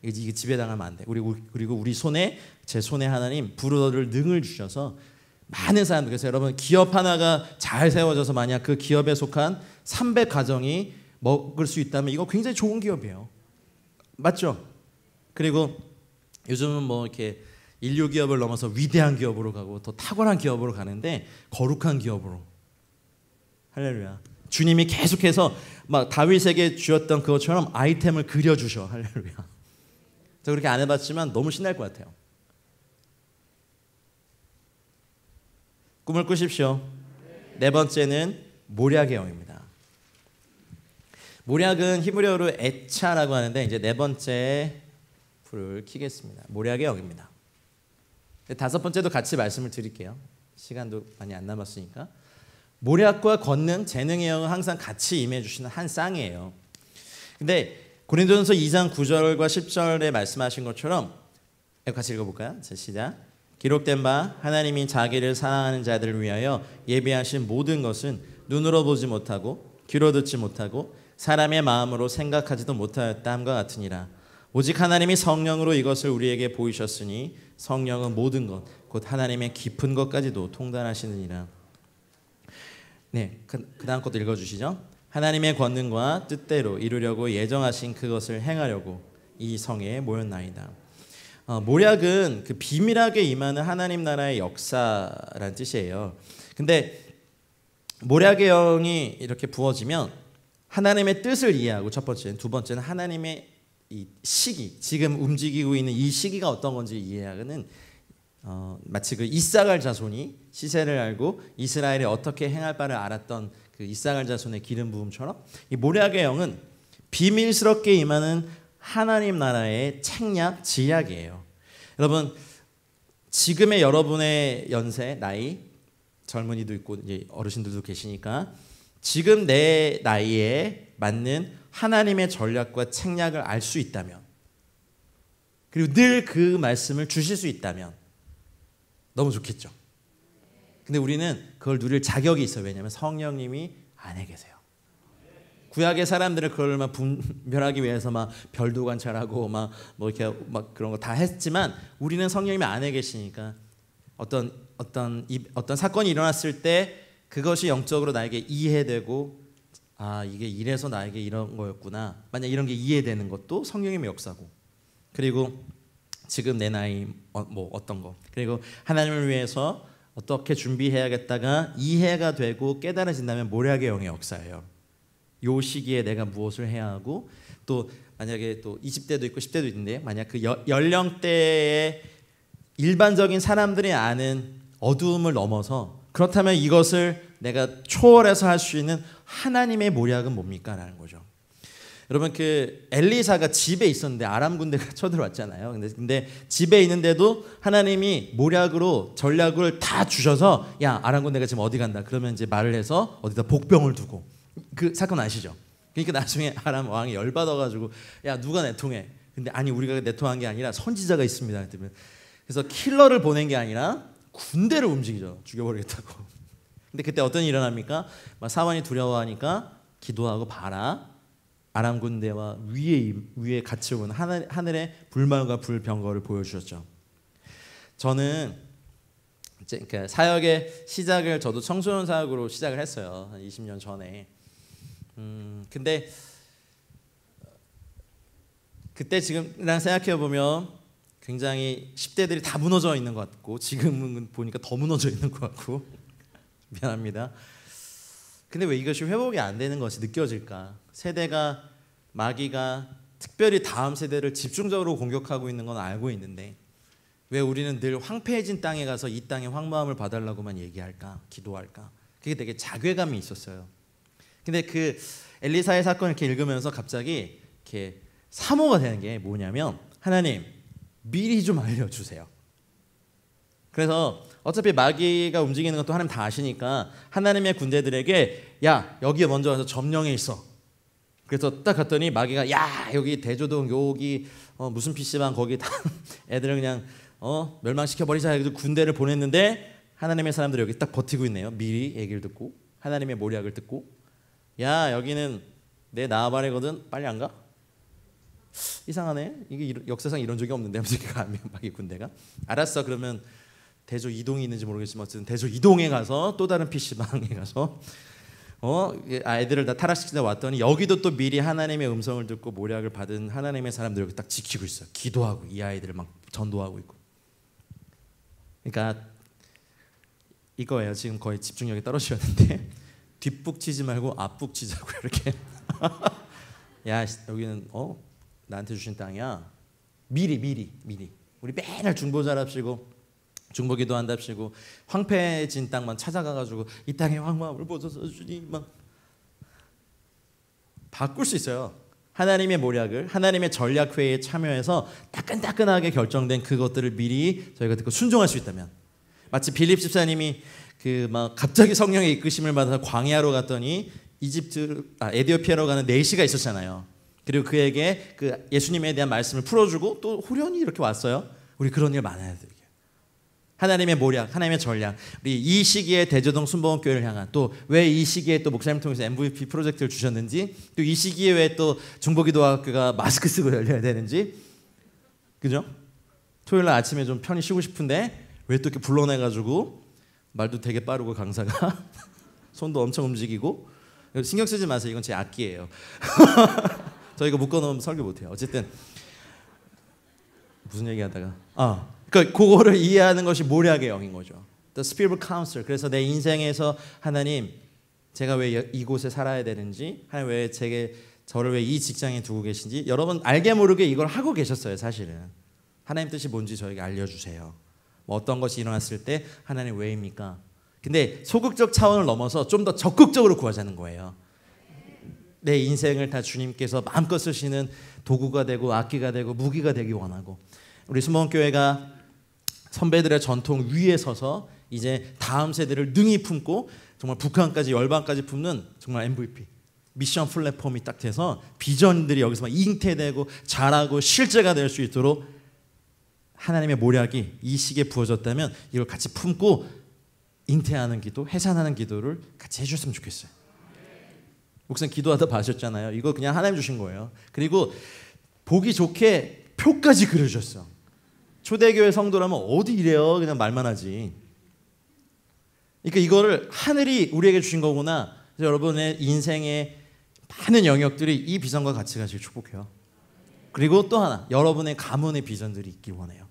이게 지배당하면 안 돼. 그리고 우리 손에, 제 손에 하나님 불을 능을 주셔서 많은 사람들, 그래서 여러분 기업 하나가 잘 세워져서 만약 그 기업에 속한 300가정이 먹을 수 있다면 이거 굉장히 좋은 기업이에요. 맞죠? 그리고 요즘은 뭐 이렇게 인류 기업을 넘어서 위대한 기업으로 가고 더 탁월한 기업으로 가는데 거룩한 기업으로. 할렐루야. 주님이 계속해서 막 다윗에게 주었던 그것처럼 아이템을 그려주셔. 할렐루야. 저 그렇게 안 해봤지만 너무 신날 것 같아요. 꿈을 꾸십시오. 네 번째는 모략의 영입니다. 모략은 히브리어로 에차라고 하는데 이제 네 번째 불을 켜겠습니다. 모략의 영입니다. 다섯 번째도 같이 말씀을 드릴게요. 시간도 많이 안 남았으니까. 모략과 권능, 재능의 영은 항상 같이 임해 주시는 한 쌍이에요. 근데 고린도전서 2장 9절과 10절에 말씀하신 것처럼 같이 읽어볼까요? 자, 시작. 기록된 바 하나님이 자기를 사랑하는 자들을 위하여 예비하신 모든 것은 눈으로 보지 못하고 귀로 듣지 못하고 사람의 마음으로 생각하지도 못하였다 함과 같으니라. 오직 하나님이 성령으로 이것을 우리에게 보이셨으니 성령은 모든 것 곧 하나님의 깊은 것까지도 통달하시느니라. 네, 그 다음 것도 읽어주시죠. 하나님의 권능과 뜻대로 이루려고 예정하신 그것을 행하려고 이 성에 모였나이다. 모략은 그 비밀하게 임하는 하나님 나라의 역사란 뜻이에요. 근데 모략의 영이 이렇게 부어지면 하나님의 뜻을 이해하고, 첫 번째는, 두 번째는 하나님의 이 시기, 지금 움직이고 있는 이 시기가 어떤 건지 이해하는, 마치 그 이사갈 자손이 시세를 알고 이스라엘에 어떻게 행할 바를 알았던 그 이사갈 자손의 기름 부음처럼 이 모략의 영은 비밀스럽게 임하는 하나님 나라의 책략, 지략이에요. 여러분, 지금의 여러분의 연세, 나이, 젊은이도 있고 이제 어르신들도 계시니까 지금 내 나이에 맞는 하나님의 전략과 책략을 알 수 있다면, 그리고 늘 그 말씀을 주실 수 있다면 너무 좋겠죠. 근데 우리는 그걸 누릴 자격이 있어요. 왜냐하면 성령님이 안에 계세요. 구약의 사람들은 그걸 막 분별하기 위해서 막 별도 관찰하고 막 뭐 이렇게 막 그런 거 다 했지만, 우리는 성령님이 안에 계시니까 어떤 사건이 일어났을 때 그것이 영적으로 나에게 이해되고, 아, 이게 이래서 나에게 이런 거였구나, 만약 이런 게 이해되는 것도 성령님의 역사고, 그리고 지금 내 나이 뭐 어떤 거, 그리고 하나님을 위해서 어떻게 준비해야겠다가 이해가 되고 깨달아진다면 모략의 영의 역사예요. 요 시기에 내가 무엇을 해야 하고, 또 만약에 또 20대도 있고 10대도 있는데, 만약 그 연령대의 일반적인 사람들이 아는 어두움을 넘어서, 그렇다면 이것을 내가 초월해서 할 수 있는 하나님의 모략은 뭡니까? 라는 거죠. 여러분, 그 엘리사가 집에 있었는데 아람 군대가 쳐들어왔잖아요. 근데 집에 있는데도 하나님이 모략으로 전략을 다 주셔서, 야, 아람 군대가 지금 어디 간다. 그러면 이제 말을 해서 어디다 복병을 두고, 그 사건 아시죠? 그러니까 나중에 아람 왕이 열받아가지고, 야, 누가 내통해? 근데 아니, 우리가 내통한 게 아니라 선지자가 있습니다. 그래서 킬러를 보낸 게 아니라 군대를 움직이죠. 죽여버리겠다고. 근데 그때 어떤 일이 일어납니까? 막 사원이 두려워하니까 기도하고, 봐라, 아람 군대와 위에 같이 온 하늘의 불말과 불병거를 보여주셨죠. 저는 이제 그러니까 사역의 시작을 저도 청소년 사역으로 시작을 했어요. 한 20년 전에. 근데 그때 지금랑 생각해 보면 굉장히 10대들이 다 무너져 있는 것 같고, 지금은 보니까 더 무너져 있는 것 같고 미안합니다. 근데 왜 이것이 회복이 안 되는 것이 느껴질까? 세대가, 마귀가 특별히 다음 세대를 집중적으로 공격하고 있는 건 알고 있는데, 왜 우리는 늘 황폐해진 땅에 가서 이 땅의 황무함을 봐달라고만 얘기할까? 기도할까? 그게 되게 자괴감이 있었어요. 근데 그 엘리사의 사건을 이렇게 읽으면서 갑자기 이렇게 사모가 되는 게 뭐냐면, 하나님, 미리 좀 알려주세요. 그래서 어차피 마귀가 움직이는 것도 하나님 다 아시니까 하나님의 군대들에게, 야, 여기에 먼저 와서 점령해 있어. 그래서 딱 갔더니 마귀가, 야, 여기 대조동, 여기 무슨 PC방, 거기 다 애들을 그냥 멸망시켜버리자 해서 군대를 보냈는데, 하나님의 사람들이 여기 딱 버티고 있네요. 미리 얘기를 듣고, 하나님의 모략을 듣고, 야, 여기는 내 나아바리거든, 빨리 안 가? 이상하네, 이게 역사상 이런 적이 없는데 마귀 군대가. 알았어, 그러면 대조 이동이 있는지 모르겠지만 어쨌든 대조 이동에 가서 또 다른 PC방에 가서 아이들을 다 타락시키다 왔더니, 여기도 또 미리 하나님의 음성을 듣고 모략을 받은 하나님의 사람들 여기 딱 지키고 있어요. 기도하고 이 아이들을 막 전도하고 있고. 그러니까 이거예요. 지금 거의 집중력이 떨어지셨는데 뒷북 치지 말고 앞북 치자고 이렇게. 야, 여기는 나한테 주신 땅이야. 미리 우리 맨날 중보 잘합시고 중보기도 한답시고 황폐해진 땅만 찾아가가지고 이 땅의 황무함을 보소서 주님 막 바꿀 수 있어요. 하나님의 모략을, 하나님의 전략회의에 참여해서 따끈따끈하게 결정된 그것들을 미리 저희가 듣고 순종할 수 있다면, 마치 빌립 집사님이 그 막 갑자기 성령의 이끄심을 받아서 광야로 갔더니 에디오피아로 가는 4시가 있었잖아요. 그리고 그에게 그 예수님에 대한 말씀을 풀어주고 또 호련히 이렇게 왔어요. 우리 그런 일 많아야 돼요. 하나님의 모략, 하나님의 전략. 우리 이 시기에 대저동 순복음교회를 향한, 또 왜 이 시기에 또 목사님 통해서 MVP 프로젝트를 주셨는지, 또 이 시기에 왜 또 중보기도학교가 마스크 쓰고 열려야 되는지, 그죠? 토요일 날 아침에 좀 편히 쉬고 싶은데 왜 또 이렇게 불러내가지고 말도 되게 빠르고 강사가 손도 엄청 움직이고. 신경 쓰지 마세요. 이건 제 악기예요. 저 이거 묶어놓으면 설교 못해요. 어쨌든 무슨 얘기하다가 그러니까 그거를 이해하는 것이 모략의 영인 거죠. The spiritual counselor. 그래서 내 인생에서 하나님, 제가 왜 이곳에 살아야 되는지, 하나님 왜 저를 왜 이 직장에 두고 계신지, 여러분 알게 모르게 이걸 하고 계셨어요. 사실은 하나님 뜻이 뭔지 저에게 알려주세요. 뭐 어떤 것이 일어났을 때 하나님 왜입니까? 근데 소극적 차원을 넘어서 좀 더 적극적으로 구하자는 거예요. 내 인생을 다 주님께서 마음껏 쓰시는 도구가 되고 악기가 되고 무기가 되기 원하고, 우리 수목교회가 선배들의 전통 위에 서서 이제 다음 세대를 능히 품고 정말 북한까지 열방까지 품는 정말 MVP 미션 플랫폼이 딱 돼서 비전들이 여기서 막 잉태되고 자라고 실제가 될 수 있도록 하나님의 모략이 이 시기에 부어졌다면 이걸 같이 품고 잉태하는 기도, 해산하는 기도를 같이 해줬으면 좋겠어요. 목사님 기도하다 봐셨잖아요. 이거 그냥 하나님 주신 거예요. 그리고 보기 좋게 표까지 그려주셨어. 초대교회 성도라면 어디 이래요? 그냥 말만 하지. 그러니까 이거를 하늘이 우리에게 주신 거구나. 그래서 여러분의 인생의 많은 영역들이 이 비전과 같이 가시길 축복해요. 그리고 또 하나, 여러분의 가문의 비전들이 있길 원해요.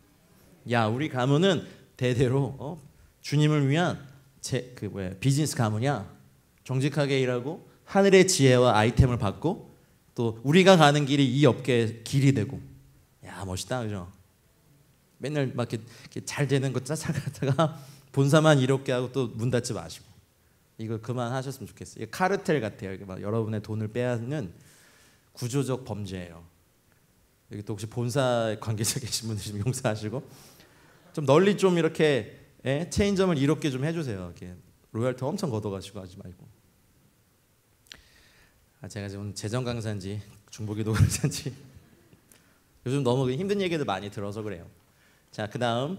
야, 우리 가문은 대대로 주님을 위한 비즈니스 가문이야. 정직하게 일하고 하늘의 지혜와 아이템을 받고 또 우리가 가는 길이 이 업계의 길이 되고. 야, 멋있다, 그죠? 맨날 막 이렇게 잘 되는 거 쫓아가다가 본사만 이렇게 하고 또 문 닫지 마시고. 이거 그만하셨으면 좋겠어요. 이게 카르텔 같아요. 이게 막 여러분의 돈을 빼앗는 구조적 범죄예요. 여기 또 혹시 본사 관계자 계신 분들 좀 용서하시고 좀 널리 좀 이렇게 체인점을 이롭게 좀 해주세요. 이렇게 로열티 엄청 걷어가시고 하지 말고. 제가 지금 재정 강사인지 중보기도 강사인지 요즘 너무 힘든 얘기들 많이 들어서 그래요. 자, 그 다음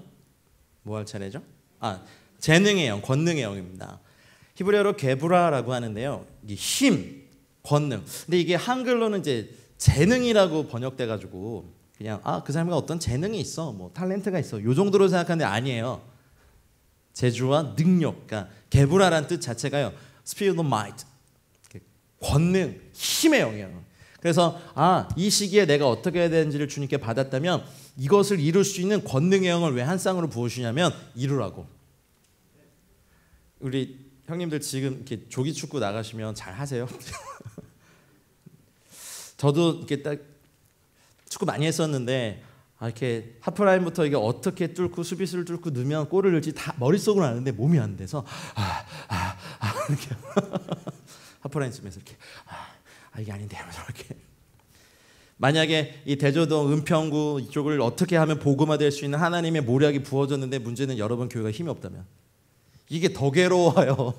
뭐 할 차례죠? 재능의 영, 권능의 영입니다. 히브리어로 게브라라고 하는데요. 이 힘, 권능. 근데 이게 한글로는 이제 재능이라고 번역돼가지고 그냥 그 사람이 어떤 재능이 있어, 뭐 탤런트가 있어, 요 정도로 생각하는데 아니에요. 재주와 능력, 그러니까 게브라라는 뜻 자체가요, Spirit of Might, 권능, 힘의 영이에요. 그래서 이 시기에 내가 어떻게 해야 되는지를 주님께 받았다면 이것을 이룰 수 있는 권능의 영을 왜 한 쌍으로 부으시냐면 이루라고. 우리 형님들 지금 이렇게 조기 축구 나가시면 잘 하세요? 저도 이렇게 딱 축구 많이 했었는데 이렇게 하프라인부터 이게 어떻게 뚫고 수비수를 뚫고 넣으면 골을 넣을지 다 머릿속으로 아는데 몸이 안 돼서 이렇게 하프라인쯤에서 이렇게 이게 아닌데 이렇게. 만약에 이 대저동 은평구 이쪽을 어떻게 하면 복음화될 수 있는 하나님의 모략이 부어졌는데 문제는 여러분 교회가 힘이 없다면 이게 더 괴로워요.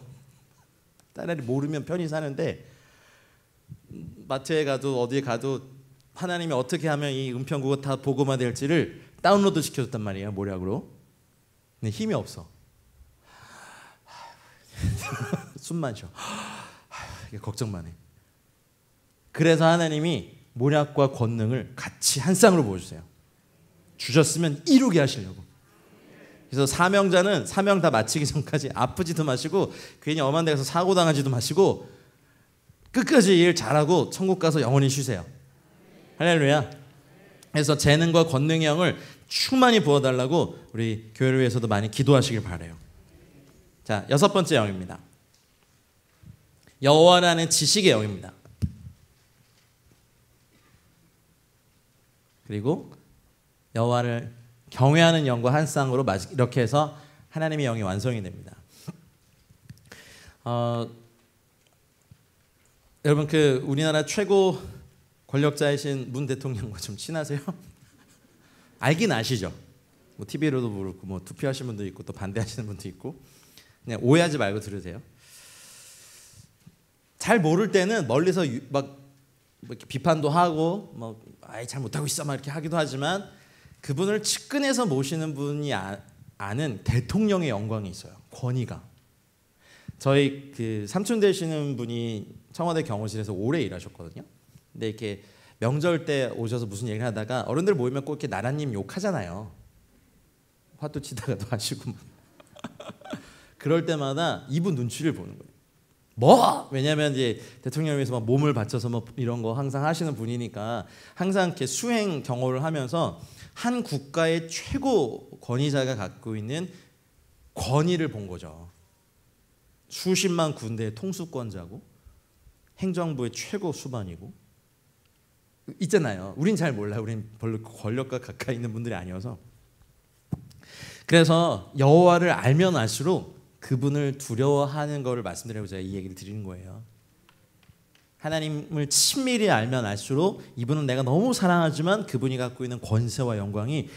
차라리 모르면 편히 사는데 마트에 가도 어디에 가도 하나님이 어떻게 하면 이 은평구가 다 복음화될지를 다운로드 시켜줬단 말이에요, 모략으로. 근데 힘이 없어. 숨만 쉬어. 이게 걱정만 해. 그래서 하나님이 모략과 권능을 같이 한 쌍으로 보여주세요. 주셨으면 이루게 하시려고. 그래서 사명자는 사명 다 마치기 전까지 아프지도 마시고 괜히 엄한 데 가서 사고 당하지도 마시고 끝까지 일 잘하고 천국 가서 영원히 쉬세요. 할렐루야. 그래서 재능과 권능의 영을 충만히 부어달라고 우리 교회를 위해서도 많이 기도하시길 바라요. 자, 6번째 영입니다. 여호와라는 지식의 영입니다. 그리고 여호와를 경외하는 영과 한 쌍으로 이렇게 해서 하나님의 영이 완성이 됩니다. 여러분 우리나라 최고 권력자이신 문 대통령과 좀 친하세요? 알긴 아시죠? 뭐 TV로도 그렇고 뭐 투표하시는 분도 있고 또 반대하시는 분도 있고. 그냥 오해하지 말고 들으세요. 잘 모를 때는 멀리서 막 이렇게 비판도 하고 뭐 잘 못하고 있어 막 이렇게 하기도 하지만 그분을 측근에서 모시는 분이 아는 대통령의 영광이 있어요. 권위가. 저희 삼촌 되시는 분이 청와대 경호실에서 오래 일하셨거든요. 근데 이렇게 명절 때 오셔서 무슨 얘기를 하다가 어른들 모이면 꼭 이렇게 나라님 욕하잖아요. 화도 치다가도 하시고 그럴 때마다 이분 눈치를 보는 거예요. 뭐? 왜냐하면 이제 대통령님께서 막 몸을 바쳐서 뭐 이런 거 항상 하시는 분이니까 항상 이렇게 수행 경호를 하면서 한 국가의 최고 권위자가 갖고 있는 권위를 본 거죠. 수십만 군대의 통수권자고 행정부의 최고 수반이고 있잖아요. 우린 잘 몰라요. 우린 별로 권력과 가까이 있는 분들이 아니어서. 그래서 여호와를 알면 알수록 그분을 두려워하는 것을 말씀드리려고 제가 이 얘기를 드리는 거예요. 하나님을 친밀히 알면 알수록 이분은 내가 너무 사랑하지만 그분이 갖고 있는 권세와 영광이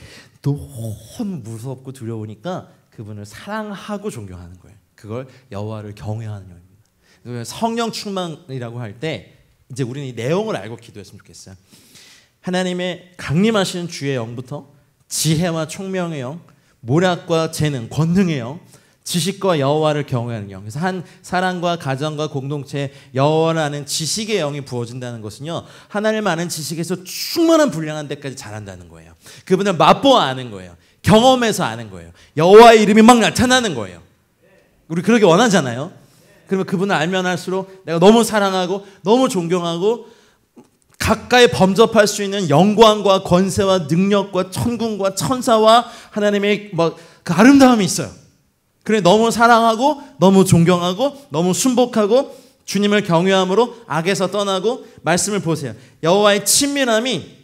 너무 무섭고 두려우니까 그분을 사랑하고 존경하는 거예요. 그걸 여호와를 경외하는 영입니다. 성령 충만이라고 할 때 이제 우리는 이 내용을 알고 기도했으면 좋겠어요. 하나님의 강림하시는 주의 영부터 지혜와 총명의 영, 모략과 재능, 권능의 영, 지식과 여호와를 경외하는 영. 그래서 한 사람과 가정과 공동체에 여호와를 아는 지식의 영이 부어진다는 것은요, 하나님을 아는 지식에서 충만한 분량한 데까지 자란다는 거예요. 그분을 맛보아 아는 거예요. 경험해서 아는 거예요. 여호와의 이름이 막 나타나는 거예요. 우리 그러기 원하잖아요. 그러면 그분을 알면 할수록 내가 너무 사랑하고 너무 존경하고 가까이 범접할 수 있는 영광과 권세와 능력과 천군과 천사와 하나님의 그 아름다움이 있어요. 그래 너무 사랑하고 너무 존경하고 너무 순복하고 주님을 경외함으로 악에서 떠나고 말씀을 보세요. 여호와의 친밀함이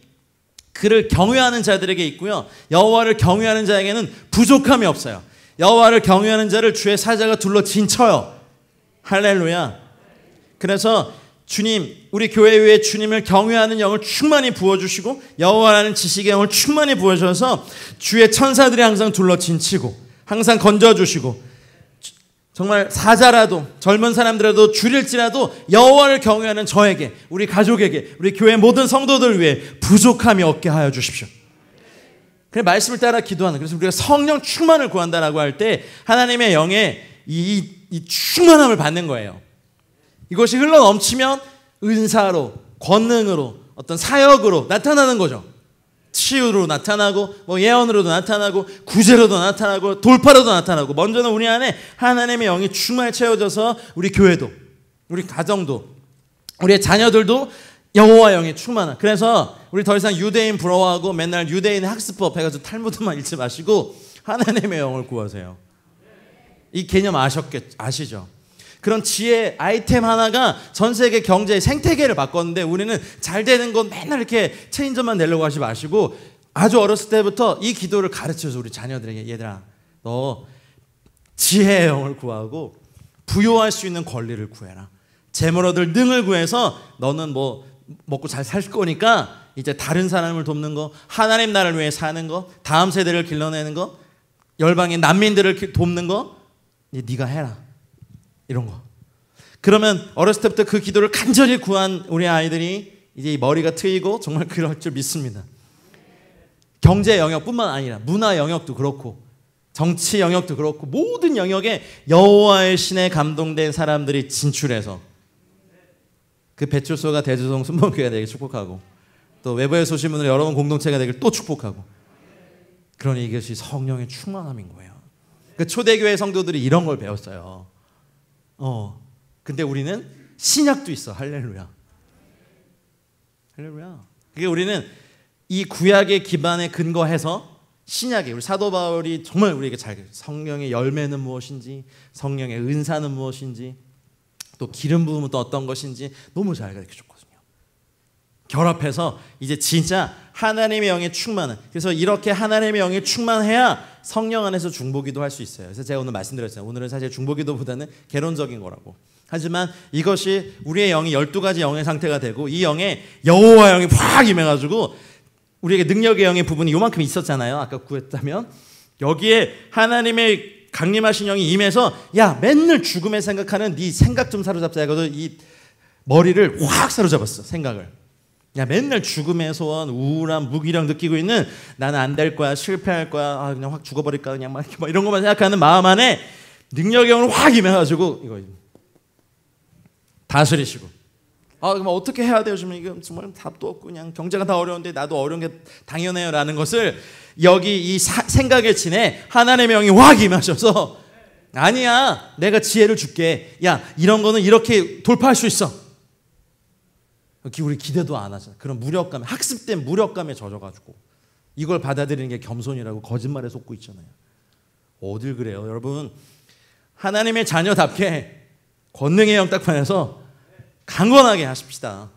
그를 경외하는 자들에게 있고요. 여호와를 경외하는 자에게는 부족함이 없어요. 여호와를 경외하는 자를 주의 사자가 둘러 진쳐요. 할렐루야. 그래서 주님, 우리 교회 위에 주님을 경외하는 영을 충만히 부어주시고 여호와라는 지식의 영을 충만히 부어주셔서 주의 천사들이 항상 둘러 진치고 항상 건져주시고 정말 사자라도 젊은 사람들라도 줄일지라도 여호와를 경외하는 저에게, 우리 가족에게, 우리 교회 모든 성도들 위해 부족함이 없게 하여 주십시오. 그래 말씀을 따라 기도하는, 그래서 우리가 성령 충만을 구한다라고 할 때 하나님의 영의 이 충만함을 받는 거예요. 이것이 흘러 넘치면 은사로, 권능으로, 어떤 사역으로 나타나는 거죠. 치유로 나타나고 예언으로도 나타나고 구제로도 나타나고 돌파로도 나타나고, 먼저는 우리 안에 하나님의 영이 충만히 채워져서 우리 교회도, 우리 가정도, 우리의 자녀들도 여호와 영이 충만한. 그래서 우리 더 이상 유대인 부러워하고 맨날 유대인 학습법 해가지고 탈무드만 읽지 마시고 하나님의 영을 구하세요. 이 개념 아시죠? 그런 지혜 아이템 하나가 전 세계 경제의 생태계를 바꿨는데, 우리는 잘 되는 건 맨날 이렇게 체인점만 내려고 하지 마시고 아주 어렸을 때부터 이 기도를 가르쳐서 우리 자녀들에게, 얘들아 너 지혜의 영을 구하고 부요할 수 있는 권리를 구해라. 재물 얻을 능을 구해서 너는 뭐 먹고 잘 살 거니까 이제 다른 사람을 돕는 거, 하나님 나라를 위해 사는 거, 다음 세대를 길러내는 거, 열방의 난민들을 돕는 거 네가 해라. 이런 거. 그러면 어렸을 때부터 그 기도를 간절히 구한 우리 아이들이 이제 머리가 트이고 정말 그럴 줄 믿습니다. 경제 영역뿐만 아니라 문화 영역도 그렇고 정치 영역도 그렇고 모든 영역에 여호와의 신에 감동된 사람들이 진출해서 그 배출소가 대주성 순복교회가 되길 축복하고, 또 외부의 소시문을 여러분 공동체가 되길 또 축복하고, 그러니 이것이 성령의 충만함인 거예요. 그 초대교회 성도들이 이런 걸 배웠어요. 근데 우리는 신약도 있어. 할렐루야. 할렐루야. 그게 우리는 이 구약의 기반에 근거해서 신약에 우리 사도 바울이 정말 우리에게 성령의 열매는 무엇인지, 성령의 은사는 무엇인지, 또 기름 부음은 또 어떤 것인지 너무 잘 가르쳐줬거든요. 결합해서 이제 진짜 하나님의 영에 충만한, 그래서 이렇게 하나님의 영에 충만해야 성령 안에서 중보기도 할 수 있어요. 그래서 제가 오늘 말씀드렸잖아요. 오늘은 사실 중보기도보다는 개론적인 거라고. 하지만 이것이 우리의 영이 12가지 영의 상태가 되고, 이 영에 여호와 영이 확 임해가지고 우리에게 능력의 영의 부분이 요만큼 있었잖아요. 아까 구했다면 여기에 하나님의 강림하신 영이 임해서 야 맨날 죽음에 생각하는 네 생각 좀 사로잡자 해가지고 이 머리를 확 사로잡았어. 생각을. 야 맨날 죽음의 소원, 우울함, 무기력 느끼고 있는 나는 안 될 거야, 실패할 거야, 그냥 확 죽어버릴까, 그냥 막 이런 것만 생각하는 마음 안에 능력의 영을 확 임해가지고 이거 다스리시고 그럼 어떻게 해야 돼요? 지금 이거 정말 답도 없고 그냥 경제가 다 어려운데 나도 어려운 게 당연해요라는 것을 여기 이 생각에 지내 하나님의 영이 확 임하셔서 아니야, 내가 지혜를 줄게. 야, 이런 거는 이렇게 돌파할 수 있어. 우리 기대도 안 하잖아. 그런 무력감, 학습된 무력감에 젖어가지고 이걸 받아들이는 게 겸손이라고 거짓말에 속고 있잖아요. 어딜 그래요, 여러분? 하나님의 자녀답게 권능의 영 딱 받아서 강건하게 하십시다.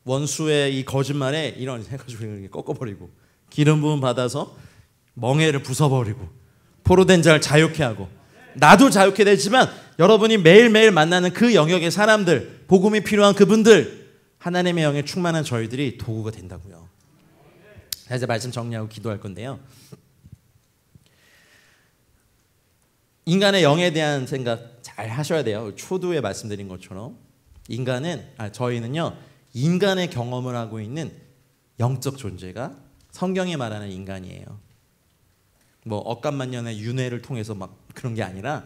원수의 이 거짓말에 이런 해가지고 이렇게 꺾어버리고 기름 부음 받아서 멍에를 부숴버리고 포로된 자를 자유케 하고 나도 자유케 되지만 여러분이 매일매일 만나는 그 영역의 사람들, 복음이 필요한 그분들, 하나님의 영에 충만한 저희들이 도구가 된다고요. 이제 말씀 정리하고 기도할 건데요. 인간의 영에 대한 생각 잘 하셔야 돼요. 초두에 말씀드린 것처럼 저희는요, 인간의 경험을 하고 있는 영적 존재가 성경이 말하는 인간이에요. 뭐 억간만년의 윤회를 통해서 막 그런 게 아니라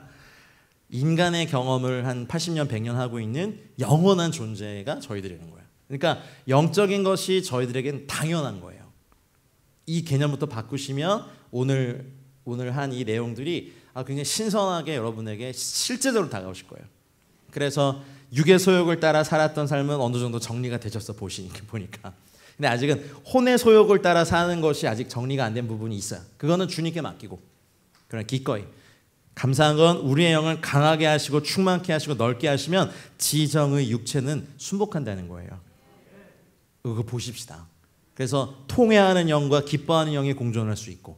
인간의 경험을 한 80년 100년 하고 있는 영원한 존재가 저희들이라는 거예요. 그러니까 영적인 것이 저희들에겐 당연한 거예요. 이 개념부터 바꾸시면 오늘 한 이 내용들이 굉장히 신선하게 여러분에게 실제적으로 다가오실 거예요. 그래서 육의 소욕을 따라 살았던 삶은 어느 정도 정리가 되셨어 보니까. 근데 아직은 혼의 소욕을 따라 사는 것이 아직 정리가 안 된 부분이 있어요. 그거는 주님께 맡기고, 그러나 기꺼이 감사한 건 우리의 영을 강하게 하시고 충만케 하시고 넓게 하시면 지정의 육체는 순복한다는 거예요. 그거 보십시다. 그래서 통회하는 영과 기뻐하는 영이 공존할 수 있고,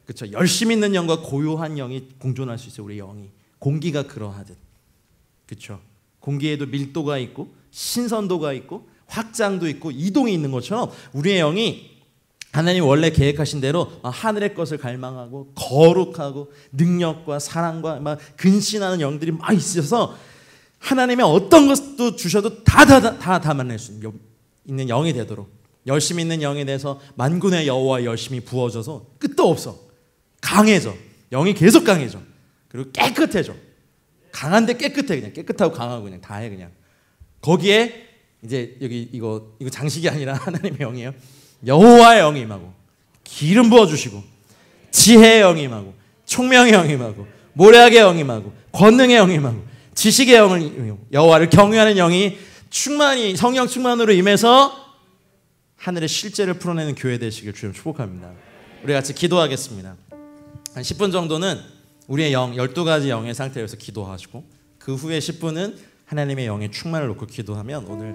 그렇죠. 열심 있는 영과 고요한 영이 공존할 수 있어요. 우리 영이 공기가 그러하듯, 그렇죠. 공기에도 밀도가 있고 신선도가 있고 확장도 있고 이동이 있는 것처럼 우리의 영이 하나님 원래 계획하신 대로 하늘의 것을 갈망하고 거룩하고 능력과 사랑과 막 근신하는 영들이 막 있어서 하나님의 어떤 것도 주셔도 다 담아낼 수 있는 영이 되도록, 열심히 있는 영에 대해서 만군의 여호와 열심히 부어져서 끝도 없어. 강해져. 영이 계속 강해져. 그리고 깨끗해져. 강한데 깨끗해. 그냥 깨끗하고 강하고 그냥 다 해. 그냥 거기에 이제 여기 이거 장식이 아니라 하나님의 영이에요. 여호와의 영이 임하고 기름 부어주시고 지혜의 영이 임하고 총명의 영이 임하고 모략의 영이 임하고 권능의 영이 임하고 지식의 영을, 여호와를 경외하는 영이 충만히 성령 충만으로 임해서 하늘의 실제를 풀어내는 교회 되시길 주님 축복합니다. 우리 같이 기도하겠습니다. 한 10분 정도는 우리의 영, 12가지 영의 상태에서 기도하시고 그 후에 10분은 하나님의 영의 충만을 놓고 기도하면 오늘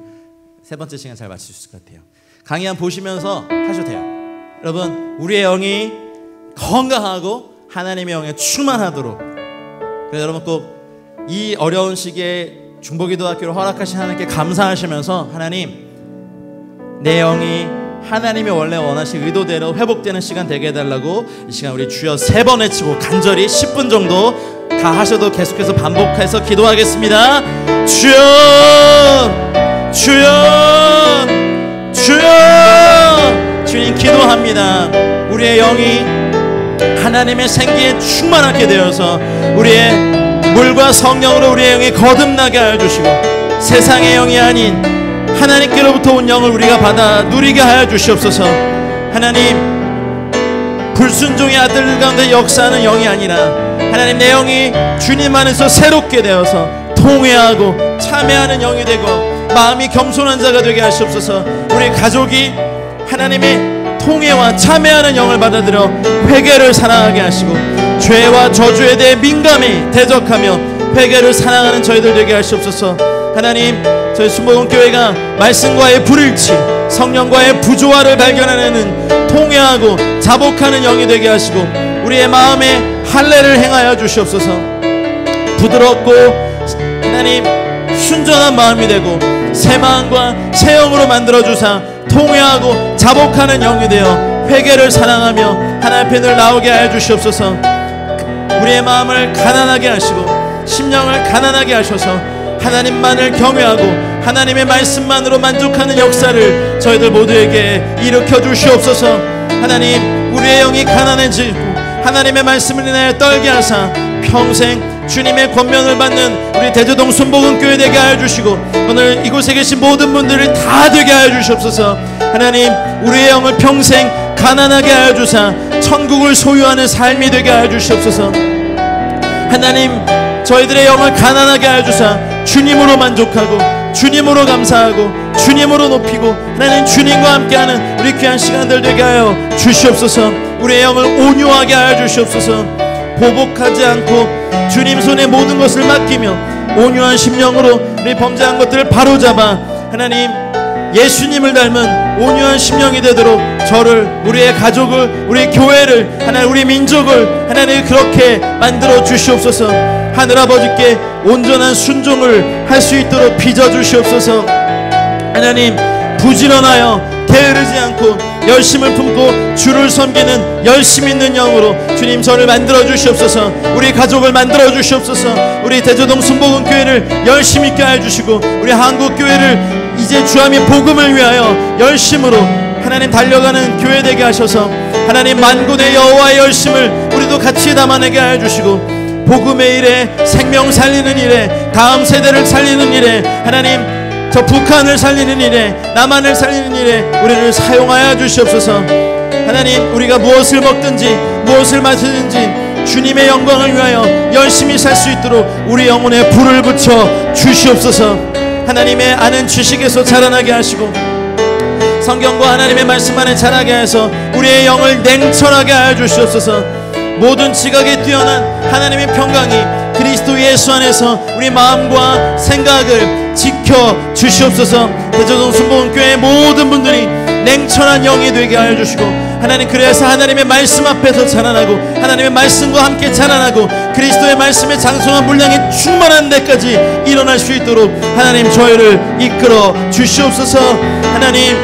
세 번째 시간 잘 마칠 수 있을 것 같아요. 강의 한 보시면서 하셔도 돼요. 여러분, 우리의 영이 건강하고 하나님의 영에 충만하도록, 그래서 여러분 꼭 이 어려운 시기에 중보기도학교를 허락하신 하나님께 감사하시면서 하나님, 내 영이 하나님이 원래 원하신 의도대로 회복되는 시간 되게 해달라고 이 시간 우리 주여 3번 외치고 간절히 10분 정도 다 하셔도 계속해서 반복해서 기도하겠습니다. 주여, 주여, 주여. 주님 기도합니다. 우리의 영이 하나님의 생기에 충만하게 되어서 우리의 물과 성령으로 우리의 영이 거듭나게 하여 주시고 세상의 영이 아닌 하나님께로부터 온 영을 우리가 받아 누리게 하여 주시옵소서. 하나님, 불순종의 아들 가운데 역사하는 영이 아니라 하나님, 내 영이 주님 안에서 새롭게 되어서 통회하고 참회하는 영이 되고 마음이 겸손한 자가 되게 하시옵소서. 우리 가족이 하나님의 통회와 참회하는 영을 받아들여 회개를 사랑하게 하시고 죄와 저주에 대해 민감히 대적하며 회개를 사랑하는 저희들 되게 하시옵소서. 하나님, 저희 순복음교회가 말씀과의 불일치, 성령과의 부조화를 발견하는 통회하고 자복하는 영이 되게 하시고 우리의 마음에 할례를 행하여 주시옵소서. 부드럽고 하나님 순전한 마음이 되고 새 마음과 새 영으로 만들어주사 통회하고 자복하는 영이 되어 회개를 사랑하며 하나님 앞에 늘 나오게 하여 주시옵소서. 우리의 마음을 가난하게 하시고 심령을 가난하게 하셔서 하나님만을 경외하고 하나님의 말씀만으로 만족하는 역사를 저희들 모두에게 일으켜 주시옵소서. 하나님, 우리의 영이 가난해지고 하나님의 말씀을 인하여 떨게 하사 평생 주님의 권면을 받는 우리 대저동 순복음교회 되게 하여 주시고, 오늘 이곳에 계신 모든 분들을 다 되게 하여 주시옵소서. 하나님, 우리의 영을 평생 가난하게 하여 주사 천국을 소유하는 삶이 되게 하여 주시옵소서. 하나님, 저희들의 영을 가난하게 하여 주사 주님으로 만족하고 주님으로 감사하고 주님으로 높이고, 하나님 주님과 함께하는 우리 귀한 시간들 되게 하여 주시옵소서. 우리의 영을 온유하게 하여 주시옵소서. 보복하지 않고 주님 손에 모든 것을 맡기며 온유한 심령으로 우리 범죄한 것들을 바로잡아 하나님 예수님을 닮은 온유한 심령이 되도록 저를, 우리의 가족을, 우리 교회를, 하나님 우리 민족을 하나님 그렇게 만들어 주시옵소서. 하늘아버지께 온전한 순종을 할 수 있도록 빚어주시옵소서. 하나님, 부지런하여 게으르지 않고 열심을 품고 주를 섬기는 열심 있는 영으로 주님 저를 만들어 주시옵소서. 우리 가족을 만들어 주시옵소서. 우리 대저동 순복음교회를 열심히 있게 하여 주시고, 우리 한국교회를 이제 주함의 복음을 위하여 열심으로 하나님 달려가는 교회 되게 하셔서, 하나님 만군의 여호와의 열심을 우리도 같이 담아내게 하여 주시고, 복음의 일에, 생명 살리는 일에, 다음 세대를 살리는 일에, 하나님 저 북한을 살리는 일에, 남한을 살리는 일에 우리를 사용하여 주시옵소서. 하나님, 우리가 무엇을 먹든지 무엇을 마시든지 주님의 영광을 위하여 열심히 살 수 있도록 우리 영혼에 불을 붙여 주시옵소서. 하나님의 아는 지식에서 자라나게 하시고 성경과 하나님의 말씀 안에 자라게 해서 우리의 영을 냉철하게 하여 주시옵소서. 모든 지각에 뛰어난 하나님의 평강이 그리스도 예수 안에서 우리 마음과 생각을 지켜 주시옵소서. 대저동 순복음교회의 모든 분들이 냉철한 영이 되게 하여 주시고, 하나님 그래서 하나님의 말씀 앞에서 자라나고 하나님의 말씀과 함께 자라나고 그리스도의 말씀의 장성한 분량이 충만한 데까지 일어날 수 있도록 하나님 저희를 이끌어 주시옵소서. 하나님,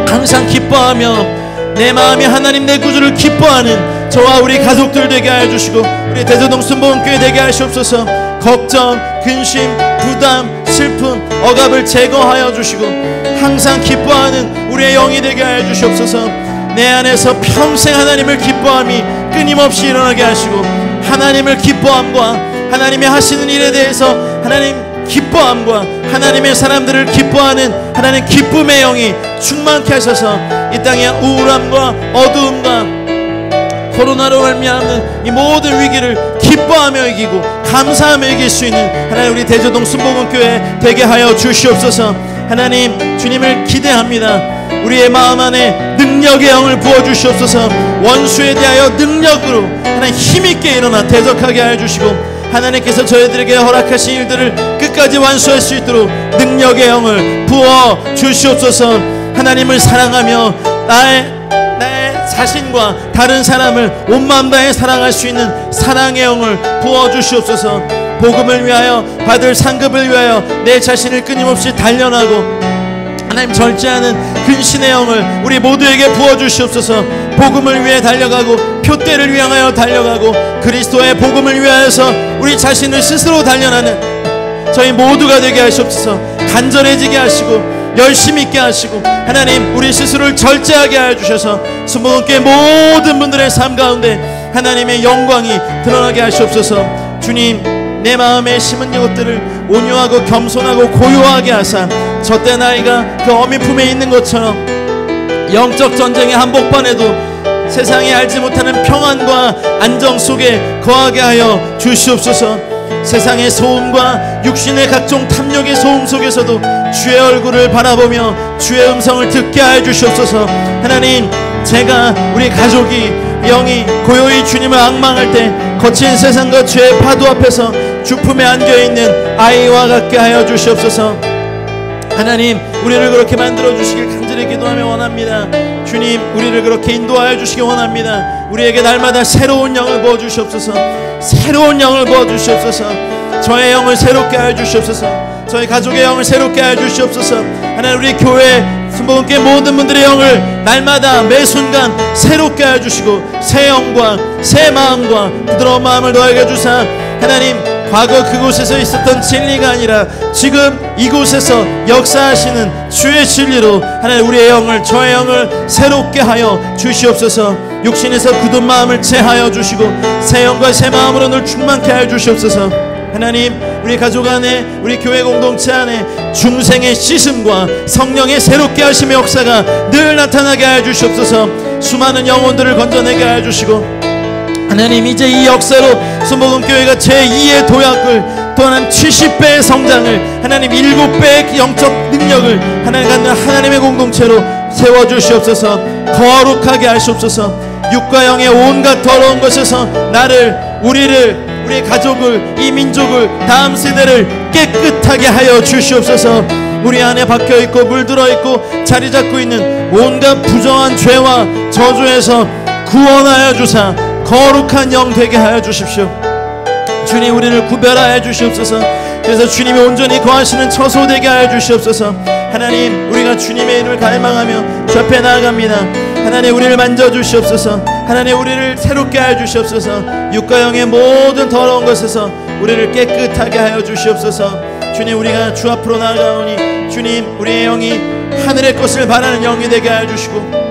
항상 기뻐하며 내 마음이 하나님 내 구주를 기뻐하는 저와 우리 가족들 되게 하여 주시고, 우리 대저동 순복음교회 되게 하시옵소서. 걱정, 근심, 부담, 슬픔, 억압을 제거하여 주시고 항상 기뻐하는 우리의 영이 되게 하여 주시옵소서. 내 안에서 평생 하나님을 기뻐함이 끊임없이 일어나게 하시고, 하나님을 기뻐함과 하나님의 하시는 일에 대해서 하나님 기뻐함과 하나님의 사람들을 기뻐하는 하나님 기쁨의 영이 충만케 하셔서 이 땅의 우울함과 어두움과 코로나로 말미암는 이 모든 위기를 기뻐하며 이기고 감사하며 이길 수 있는 하나님 우리 대저동 순복음교회 되게 하여 주시옵소서. 하나님, 주님을 기대합니다. 우리의 마음 안에 능력의 영을 부어주시옵소서. 원수에 대하여 능력으로 하나님 힘있게 일어나 대적하게 하여 주시고, 하나님께서 저희들에게 허락하신 일들을 끝까지 완수할 수 있도록 능력의 영을 부어 주시옵소서. 하나님을 사랑하며 나의 자신과 다른 사람을 온 마음 다해 사랑할 수 있는 사랑의 영을 부어 주시옵소서. 복음을 위하여 받을 상급을 위하여 내 자신을 끊임없이 단련하고 하나님 절제하는 근신의 영을 우리 모두에게 부어 주시옵소서. 복음을 위해 달려가고 표대를 위하여 달려가고 그리스도의 복음을 위하여서 우리 자신을 스스로 단련하는 저희 모두가 되게 하시옵소서. 간절해지게 하시고 열심히 있게 하시고 하나님 우리 스스로를 절제하게 하여 주셔서 순복음교회 모든 분들의 삶 가운데 하나님의 영광이 드러나게 하시옵소서. 주님, 내 마음에 심은 것들을 온유하고 겸손하고 고요하게 하사 젖대 나이가 그 어미 품에 있는 것처럼 영적 전쟁의 한복판에도 세상이 알지 못하는 평안과 안정 속에 거하게 하여 주시옵소서. 세상의 소음과 육신의 각종 탐욕의 소음 속에서도 주의 얼굴을 바라보며 주의 음성을 듣게 하여 주시옵소서. 하나님, 제가 우리 가족이 영이 고요히 주님을 앙망할 때 거친 세상과 죄의 파도 앞에서 주품에 안겨있는 아이와 같게 하여 주시옵소서. 하나님, 우리를 그렇게 만들어 주시길 간절히 기도하며 원합니다. 주님, 우리를 그렇게 인도하여 주시기 원합니다. 우리에게 날마다 새로운 영을 부어주시옵소서. 새로운 영을 부어주시옵소서. 저의 영을 새롭게 하여 주시옵소서. 저희 가족의 영을 새롭게 하여 주시옵소서. 하나님, 우리 교회 순복음교회 모든 분들의 영을 날마다 매 순간 새롭게 하여 주시고 새 영과 새 마음과 부드러운 마음을 더하게 주사 하나님, 과거 그곳에서 있었던 진리가 아니라 지금 이곳에서 역사하시는 주의 진리로 하나님 우리의 영을, 저의 영을 새롭게 하여 주시옵소서. 육신에서 굳은 마음을 제하여 주시고 새 영과 새 마음으로 늘 충만케 하여 주시옵소서. 하나님, 우리 가족 안에, 우리 교회 공동체 안에 중생의 씻음과 성령의 새롭게 하심의 역사가 늘 나타나게 하여 주시옵소서. 수많은 영혼들을 건져내게 하여 주시고, 하나님, 이제 이 역사로 순복음교회가 제2의 도약을, 또한 70배의 성장을, 하나님 7배의 영적 능력을 하나님 갖는 하나님의 공동체로 세워주시옵소서. 거룩하게 하시옵소서. 육과 영의 온갖 더러운 것에서 나를, 우리를, 우리의 가족을, 이 민족을, 다음 세대를 깨끗하게 하여 주시옵소서. 우리 안에 박혀있고 물들어있고 자리잡고 있는 온갖 부정한 죄와 저주에서 구원하여 주사 거룩한 영 되게 하여 주십시오. 주님, 우리를 구별하여 주시옵소서. 그래서 주님이 온전히 거하시는 처소 되게 하여 주시옵소서. 하나님, 우리가 주님의 이름을 갈망하며 주 앞에 나아갑니다. 하나님, 우리를 만져주시옵소서. 하나님, 우리를 새롭게 하여 주시옵소서. 육과 영의 모든 더러운 것에서 우리를 깨끗하게 하여 주시옵소서. 주님, 우리가 주 앞으로 나아가오니 주님, 우리의 영이 하늘의 것을 바라는 영이 되게 하여 주시고,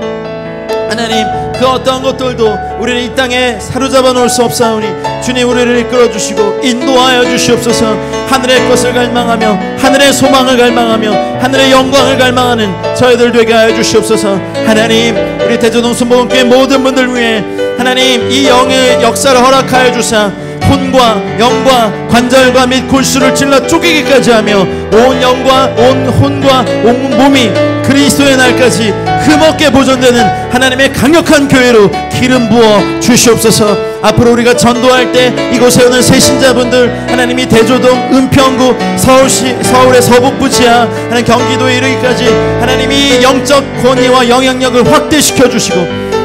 하나님, 그 어떠한 것들도 우리를 이 땅에 사로잡아 놓을 수 없사오니 주님, 우리를 이끌어 주시고 인도하여 주시옵소서. 하늘의 것을 갈망하며 하늘의 소망을 갈망하며 하늘의 영광을 갈망하는 저희들 되게 하여 주시옵소서. 하나님, 우리 대전동 순복음교회 모든 분들 위해 하나님 이 영의 역사를 허락하여 주사 혼과 영과 관절과 및 골수를 찔러 쪼개기까지 하며 온 영과 온 혼과 온 몸이 그리스도의 날까지 흠없게 보존되는 하나님의 강력한 교회로 기름 부어 주시옵소서. 앞으로 우리가 전도할 때 이곳에 오는 새신자분들, 하나님이 대조동, 은평구, 서울의 서북부 지하, 하나님 경기도에 이르기까지 하나님이 영적 권위와 영향력을 확대시켜 주시고,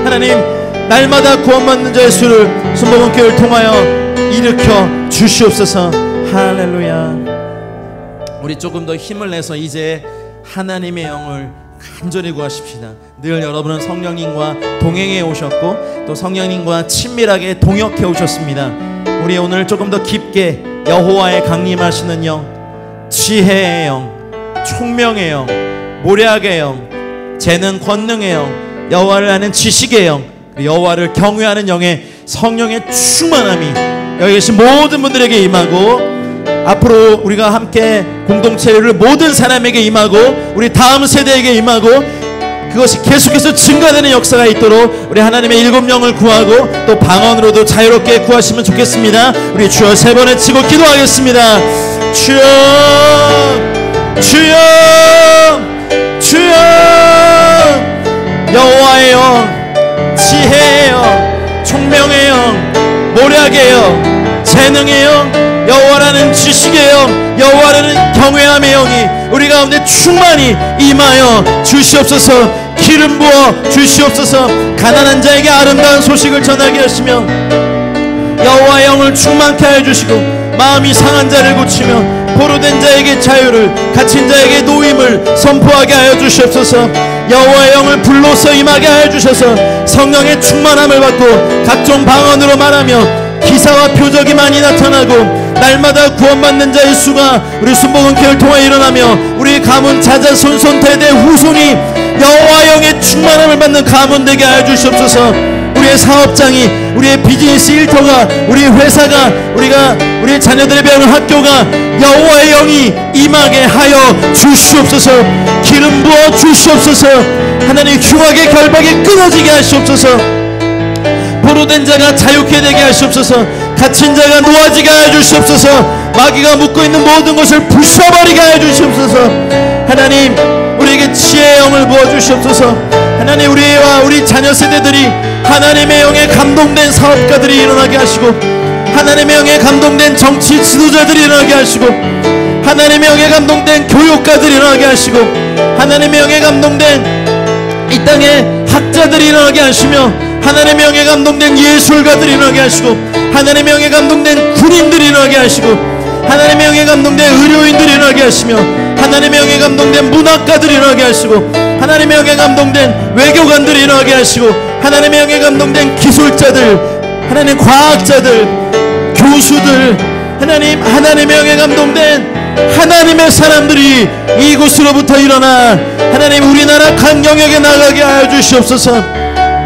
하나님 날마다 구원받는 자의 수를 순복음교회를 통하여 일으켜 주시옵소서. 할렐루야. 우리 조금 더 힘을 내서 이제 하나님의 영을 간절히 구하십시다. 늘 여러분은 성령님과 동행해 오셨고 또 성령님과 친밀하게 동역해 오셨습니다. 우리 오늘 조금 더 깊게 여호와의 강림하시는 영, 지혜의 영, 총명의 영, 모략의 영, 재능 권능의 영, 여호와를 아는 지식의 영, 여호와를 경외하는 영의 성령의 충만함이 여기 계신 모든 분들에게 임하고, 앞으로 우리가 함께 공동체를 모든 사람에게 임하고 우리 다음 세대에게 임하고 그것이 계속해서 증가되는 역사가 있도록 우리 하나님의 7영을 구하고 또 방언으로도 자유롭게 구하시면 좋겠습니다. 우리 주여 3번 외치고 기도하겠습니다. 주여, 주여, 주여. 여호와의 영, 지혜의 영, 총명의 영, 모략의 영, 재능의 영, 여호와라는 지식의 영, 여호와라는 경외함의 영이 우리 가운데 충만히 임하여 주시옵소서. 기름 부어 주시옵소서. 가난한 자에게 아름다운 소식을 전하게 하시며 여호와의 영을 충만케 하여 주시고, 마음이 상한 자를 고치며 포로된 자에게 자유를, 갇힌 자에게 노임을 선포하게 하여 주시옵소서. 여호와의 영을 불로서 임하게 하여 주셔서 성령의 충만함을 받고 각종 방언으로 말하며 기사와 표적이 많이 나타나고 날마다 구원받는 자의 수가 우리 순복음교회를 통해 일어나며 우리 가문 자자손 손대대 후손이 여호와 영의 충만함을 받는 가문 되게 하여 주시옵소서. 우리의 사업장이, 우리의 비즈니스 일터가, 우리 회사가, 우리의 자녀들의 배우는 학교가 여호와의 영이 임하게 하여 주시옵소서. 기름 부어 주시옵소서. 하나님, 흉악의 결박이 끊어지게 하시옵소서. 포로된 자가 자유케 되게 하시옵소서. 갇힌 자가 놓아지게 하여 주시옵소서. 마귀가 묶고 있는 모든 것을 부숴버리게 하여 주시옵소서. 하나님, 우리에게 지혜의 영을 부어주시옵소서. 하나님, 우리와 우리 자녀 세대들이 하나님의 영에 감동된 사업가들이 일어나게 하시고, 하나님의 영에 감동된 정치 지도자들이 일어나게 하시고, 하나님의 영에 감동된 교육가들이 일어나게 하시고, 하나님의 영에 감동된 이 땅의 학자들이 일어나게 하시며, 하나님의 영에 감동된 예술가들이 일어나게 하시고, 하나님의 영에 감동된 군인들이 일어나게 하시고, 하나님의 영에 감동된 의료인들이 일어나게 하시며, 하나님의 영에 감동된 문학가들이 일어나게 하시고, 하나님의 영에 감동된 외교관들이 일어나게 하시고, 하나님의 영에 감동된 기술자들, 하나님 과학자들, 교수들, 하나님의 영에 감동된 하나님의 사람들이 이곳으로부터 일어나 하나님 우리나라 각 영역에 나가게 하여 주시옵소서.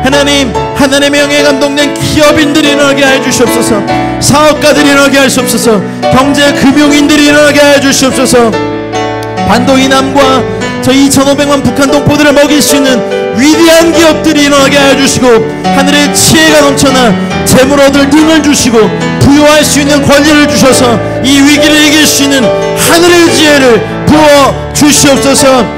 하나님, 하나님의 영에 감동된 기업인들이 일어나게 하여 주시옵소서. 사업가들이 일어나게 하여 주시옵소서. 경제 금융인들이 일어나게 하여 주시옵소서. 반도이남과 저 2,500만 북한 동포들을 먹일 수 있는 위대한 기업들이 일어나게 하여 주시고, 하늘의 지혜가 넘쳐나 재물 얻을 능을 주시고 부여할 수 있는 권리를 주셔서 이 위기를 이길 수 있는 하늘의 지혜를 부어 주시옵소서.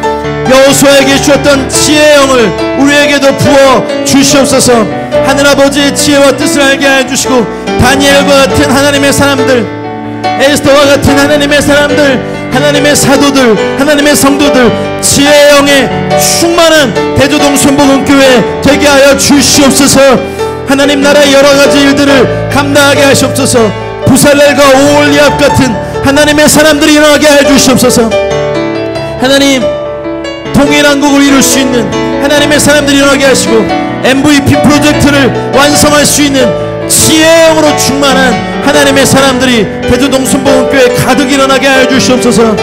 여호수아에게 주었던 지혜의 영을 우리에게도 부어 주시옵소서. 하늘아버지의 지혜와 뜻을 알게 하여 주시고, 다니엘과 같은 하나님의 사람들, 에스더와 같은 하나님의 사람들, 하나님의 사도들, 하나님의 성도들, 지혜의 영에 충만한 대조동 순복음교회 되게 하여 주시옵소서. 하나님 나라의 여러가지 일들을 감당하게 하시옵소서. 부살렐과 오홀리압 같은 하나님의 사람들이 일어나게 하여 주시옵소서. 하나님, 통일한국을 이룰 수 있는 하나님의 사람들이 일어나게 하시고, MVP 프로젝트를 완성할 수 있는 지혜의 영으로 충만한 하나님의 사람들이 대조동 순복음교회에 가득 일어나게 하여 주시옵소서.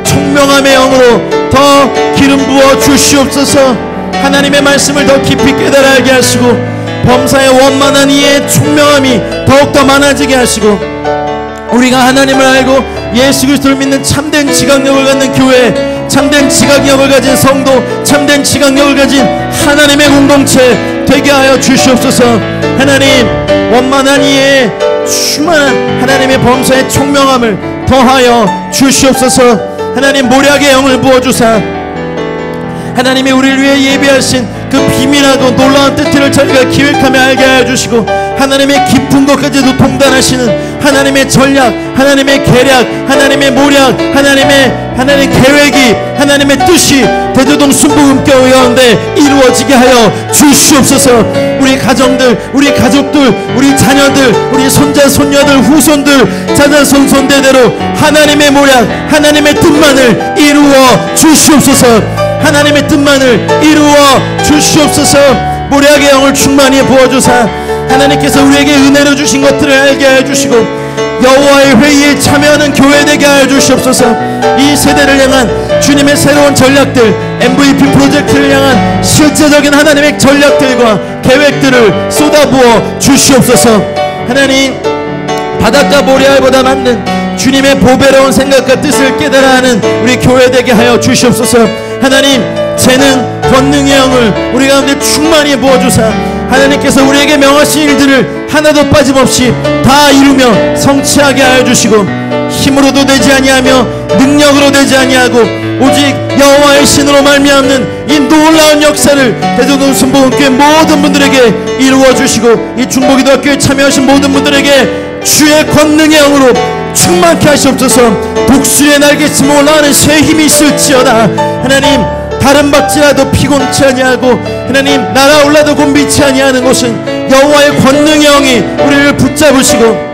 총명함의 영으로 더 기름 부어 주시옵소서. 하나님의 말씀을 더 깊이 깨달아 알게 하시고, 범사의 원만한 이의 총명함이 더욱더 많아지게 하시고, 우리가 하나님을 알고 예수 그리스도를 믿는 참된 지각력을 갖는 교회, 참된 지각력을 가진 성도, 참된 지각력을 가진 하나님의 공동체 되게 하여 주시옵소서. 하나님, 원만한 이의 충만한 하나님의 범사의 총명함을 더하여 주시옵소서. 하나님, 모략의 영을 부어주사 하나님이 우리를 위해 예비하신 그 비밀하고 놀라운 뜻을 저희가 기획하며 알게 하여 주시고, 하나님의 깊은 것까지도 통달하시는 하나님의 전략, 하나님의 계략, 하나님의 모략, 하나님의 계획이, 하나님의 뜻이 대조동 순복음교회 가운데 이루어지게 하여 주시옵소서. 우리 가정들, 우리 가족들, 우리 자녀들, 우리 손자 손녀들, 후손들, 자자손 손대대로 하나님의 모략, 하나님의 뜻만을 이루어 주시옵소서. 하나님의 뜻만을 이루어 주시옵소서. 모략의 영을 충만히 부어주사 하나님께서 우리에게 은혜로 주신 것들을 알게 하여 주시고, 여호와의 회의에 참여하는 교회 되게 하여 주시옵소서. 이 세대를 향한 주님의 새로운 전략들, MVP 프로젝트를 향한 실제적인 하나님의 전략들과 계획들을 쏟아부어 주시옵소서. 하나님, 바닷가 모래알보다 맞는 주님의 보배로운 생각과 뜻을 깨달아 하는 우리 교회 되게 하여 주시옵소서. 하나님, 재능, 권능의 영을 우리 가운데 충만히 부어주사 하나님께서 우리에게 명하신 일들을 하나도 빠짐없이 다 이루며 성취하게 하여 주시고, 힘으로도 되지 아니하며 능력으로 되지 아니하고 오직 여호와의 신으로 말미암는 이 놀라운 역사를 대조동 순복음교회 모든 분들에게 이루어 주시고, 이 중보기도학교에 참여하신 모든 분들에게 주의 권능의 영으로 충만케 하시옵소서. 독수리의 날개쯤 올라가는 새 힘이 있을지어다. 하나님, 다른 박지라도 피곤치 아니하고, 하나님, 날아올라도 곤비치 아니하는 곳은 여호와의 권능의 영이 우리를 붙잡으시고,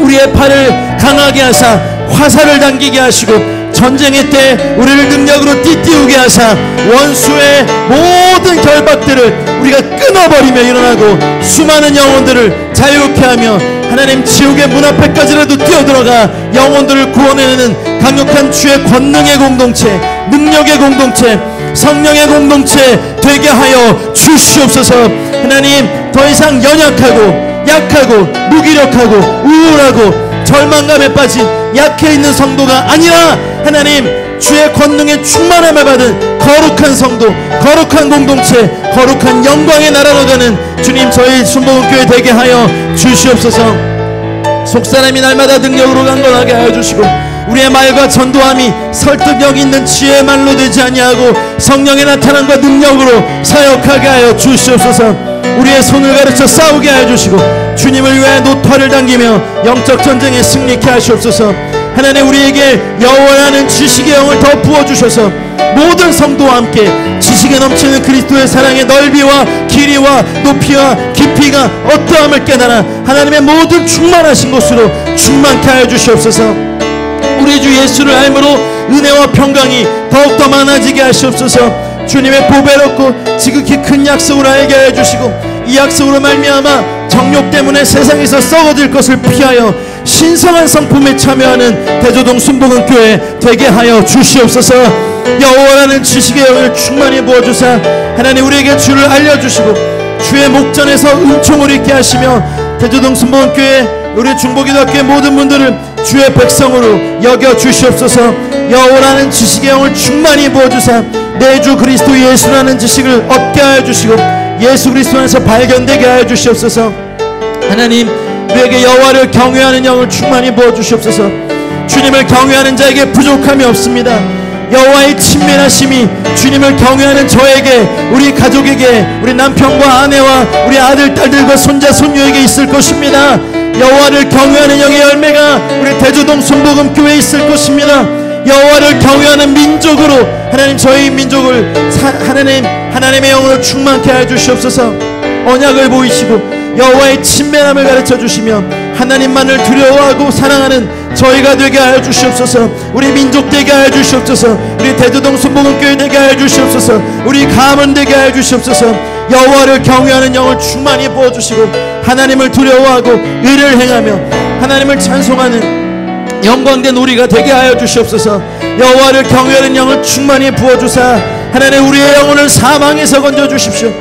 우리의 팔을 강하게 하사 화살을 당기게 하시고, 전쟁의 때 우리를 능력으로 띠띠우게 하사 원수의 모든 결박들을 우리가 끊어버리며 일어나고, 수많은 영혼들을 자유케 하며 하나님 지옥의 문 앞에까지라도 뛰어들어가 영혼들을 구원해내는 강력한 주의 권능의 공동체, 능력의 공동체, 성령의 공동체 되게 하여 주시옵소서. 하나님, 더 이상 연약하고 약하고 무기력하고 우울하고 절망감에 빠진 약해 있는 성도가 아니라, 하나님 주의 권능의 충만함을 받은 거룩한 성도, 거룩한 공동체, 거룩한 영광의 나라로 가는 주님, 저희 순복음교회 되게 하여 주시옵소서. 속사람이 날마다 능력으로 강건하게 하여 주시고, 우리의 말과 전도함이 설득력 있는 지혜의 말로 되지 아니하고 성령의 나타남과 능력으로 사역하게 하여 주시옵소서. 우리의 손을 가르쳐 싸우게 하여 주시고, 주님을 위해 노토를 당기며 영적 전쟁에 승리케 하시옵소서. 하나님, 우리에게 영원하는 지식의 영을 더 부어주셔서 모든 성도와 함께 지식에 넘치는 그리스도의 사랑의 넓이와 길이와 높이와 깊이가 어떠함을 깨달아 하나님의 모든 충만하신 곳으로 충만케 하여 주시옵소서. 우리 주 예수를 알므로 은혜와 평강이 더욱더 많아지게 하시옵소서. 주님의 보배롭고 지극히 큰 약속을 알게 하여 주시고, 이 약속으로 말미암아 정욕 때문에 세상에서 썩어질 것을 피하여 신성한 성품에 참여하는 대조동 순복음교회 되게 하여 주시옵소서. 여호와라는 지식의 영을 충만히 부어주사 하나님, 우리에게 주를 알려주시고 주의 목전에서 은총을 입게 하시며 대저동 순복음교회 우리 중보기도학교의 모든 분들을 주의 백성으로 여겨 주시옵소서. 여호와라는 지식의 영을 충만히 부어주사 내 주 그리스도 예수라는 지식을 얻게 하여 주시고 예수 그리스도 안에서 발견되게 하여 주시옵소서. 하나님, 우리에게 여호와를 경외하는 영을 충만히 부어주시옵소서. 주님을 경외하는 자에게 부족함이 없습니다. 여호와의 친밀하심이 주님을 경외하는 저에게, 우리 가족에게, 우리 남편과 아내와 우리 아들, 딸들과 손자, 손녀에게 있을 것입니다. 여호와를 경외하는 영의 열매가 우리 대저동 순복음교회에 있을 것입니다. 여호와를 경외하는 민족으로 하나님, 저희 민족을 하나님의 영으로 충만케 하여 주시옵소서. 언약을 보이시고 여호와의 친밀함을 가르쳐 주시며 하나님만을 두려워하고 사랑하는 저희가 되게 하여 주시옵소서. 우리 민족 되게 하여 주시옵소서. 우리 대저동 순복음교회 되게 하여 주시옵소서. 우리 가문 되게 하여 주시옵소서. 여호와를 경외하는 영을 충만히 부어주시고 하나님을 두려워하고 의를 행하며 하나님을 찬송하는 영광된 우리가 되게 하여 주시옵소서. 여호와를 경외하는 영을 충만히 부어주사 하나님, 우리의 영혼을 사망에서 건져주십시오.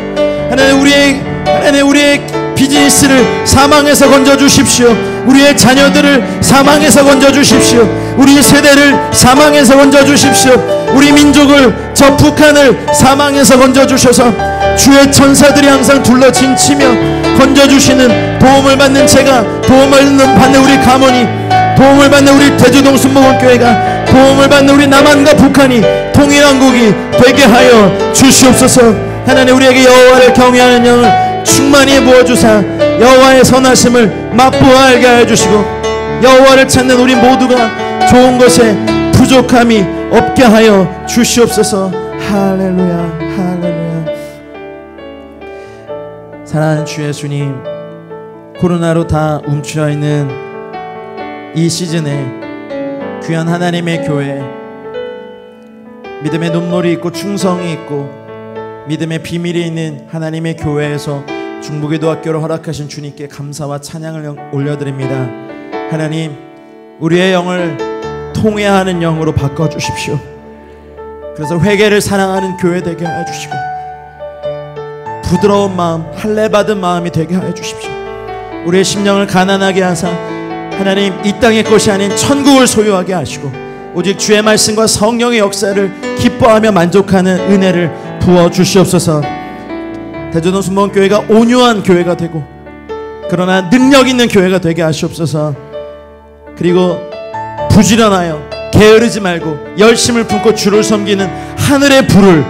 하나님, 우리의 비즈니스를 사망에서 건져주십시오. 우리의 자녀들을 사망에서 건져주십시오. 우리 세대를 사망에서 건져주십시오. 우리 민족을, 저 북한을 사망에서 건져주셔서 주의 천사들이 항상 둘러 진치며 건져주시는, 도움을 받는 제가, 도움을 받는 우리 가문이, 도움을 받는 우리 대저동 순복음교회가, 도움을 받는 우리 남한과 북한이 통일한국이 되게 하여 주시옵소서. 하나님, 우리에게 여호와를 경외하는 영을 충만히 부어주사 여호와의 선하심을 맛보아 알게 하여 주시고 여호와를 찾는 우리 모두가 좋은 것에 부족함이 없게 하여 주시옵소서. 할렐루야, 할렐루야. 사랑하는 주 예수님, 코로나로 다 움츠려 있는 이 시즌에 귀한 하나님의 교회, 믿음의 눈물이 있고 충성이 있고 믿음의 비밀이 있는 하나님의 교회에서 중보기도학교를 허락하신 주님께 감사와 찬양을 올려드립니다. 하나님, 우리의 영을 통회하는 영으로 바꿔주십시오. 그래서 회개를 사랑하는 교회 되게 하여 주시고 부드러운 마음, 할례받은 마음이 되게 하여 주십시오. 우리의 심령을 가난하게 하사 하나님, 이 땅의 것이 아닌 천국을 소유하게 하시고 오직 주의 말씀과 성령의 역사를 기뻐하며 만족하는 은혜를 부어주시옵소서. 대저동 순복음교회가 온유한 교회가 되고 그러나 능력 있는 교회가 되게 하시옵소서. 그리고 부지런하여 게으르지 말고 열심을 품고 주를 섬기는 하늘의 불을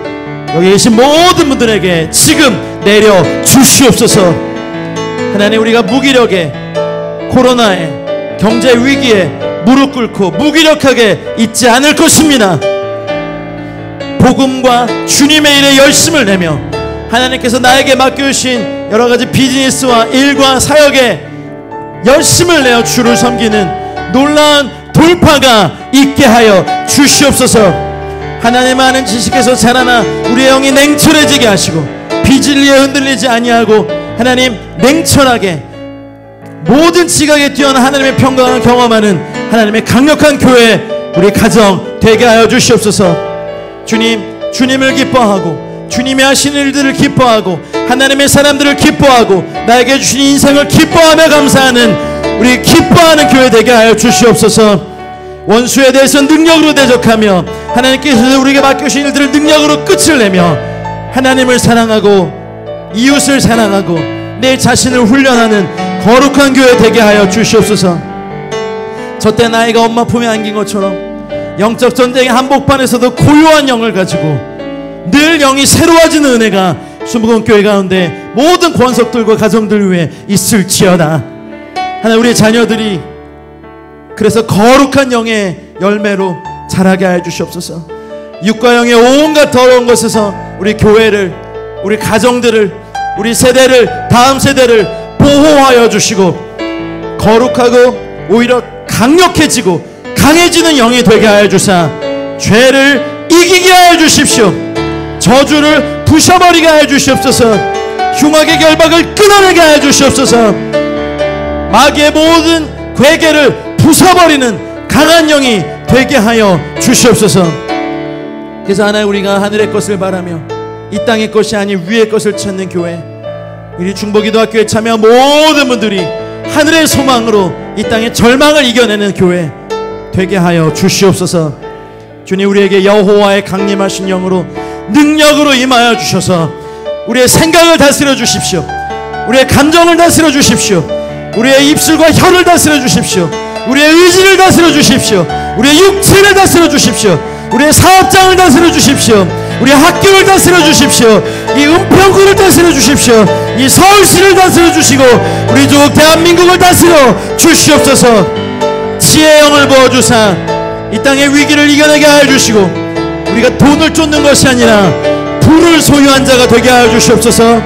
여기 계신 모든 분들에게 지금 내려 주시옵소서. 하나님, 우리가 무기력에, 코로나에, 경제 위기에 무릎 꿇고 무기력하게 있지 않을 것입니다. 복음과 주님의 일에 열심을 내며 하나님께서 나에게 맡겨주신 여러가지 비즈니스와 일과 사역에 열심을 내어 주를 섬기는 놀라운 돌파가 있게 하여 주시옵소서. 하나님 아는 지식에서 자라나 우리의 영이 냉철해지게 하시고 비진리에 흔들리지 아니하고 하나님, 냉철하게 모든 지각에 뛰어난 하나님의 평강을 경험하는 하나님의 강력한 교회, 우리 가정 되게 하여 주시옵소서. 주님, 주님을 기뻐하고 주님이 하신 일들을 기뻐하고 하나님의 사람들을 기뻐하고 나에게 주신 인생을 기뻐하며 감사하는 우리 기뻐하는 교회 되게 하여 주시옵소서. 원수에 대해서 능력으로 대적하며 하나님께서 우리에게 맡겨주신 일들을 능력으로 끝을 내며 하나님을 사랑하고 이웃을 사랑하고 내 자신을 훈련하는 거룩한 교회 되게 하여 주시옵소서. 저때 나이가 엄마 품에 안긴 것처럼 영적 전쟁의 한복판에서도 고요한 영을 가지고 늘 영이 새로워지는 은혜가 순복음교회 가운데 모든 권속들과 가정들 위해 있을지어다. 하나님, 우리의 자녀들이 그래서 거룩한 영의 열매로 자라게 하여 주시옵소서. 육과 영의 온갖 더러운 것에서 우리 교회를, 우리 가정들을, 우리 세대를, 다음 세대를 보호하여 주시고 거룩하고 오히려 강력해지고 강해지는 영이 되게 하여 주사 죄를 이기게 하여 주십시오. 저주를 부셔버리게 하여 주시옵소서. 흉악의 결박을 끊어내게 하여 주시옵소서. 마귀의 모든 괴계를 부숴버리는 강한 영이 되게 하여 주시옵소서. 그래서 하나님, 우리가 하늘의 것을 바라며 이 땅의 것이 아닌 위의 것을 찾는 교회, 우리 중보기도학교에 참여한 모든 분들이 하늘의 소망으로 이 땅의 절망을 이겨내는 교회 되게 하여 주시옵소서. 주님, 우리에게 여호와의 강림하신 영으로 능력으로 임하여 주셔서 우리의 생각을 다스려 주십시오. 우리의 감정을 다스려 주십시오. 우리의 입술과 혀를 다스려 주십시오. 우리의 의지를 다스려 주십시오. 우리의 육체를 다스려 주십시오. 우리의 사업장을 다스려 주십시오. 우리의 학교를 다스려 주십시오. 이 은평구를 다스려 주십시오. 이 서울시를 다스려 주시고 우리 조국 대한민국을 다스려 주시옵소서. 지혜의 영을 부어주사 이 땅의 위기를 이겨내게 하여 주시고 우리가 돈을 쫓는 것이 아니라 부를 소유한 자가 되게 하여 주시옵소서.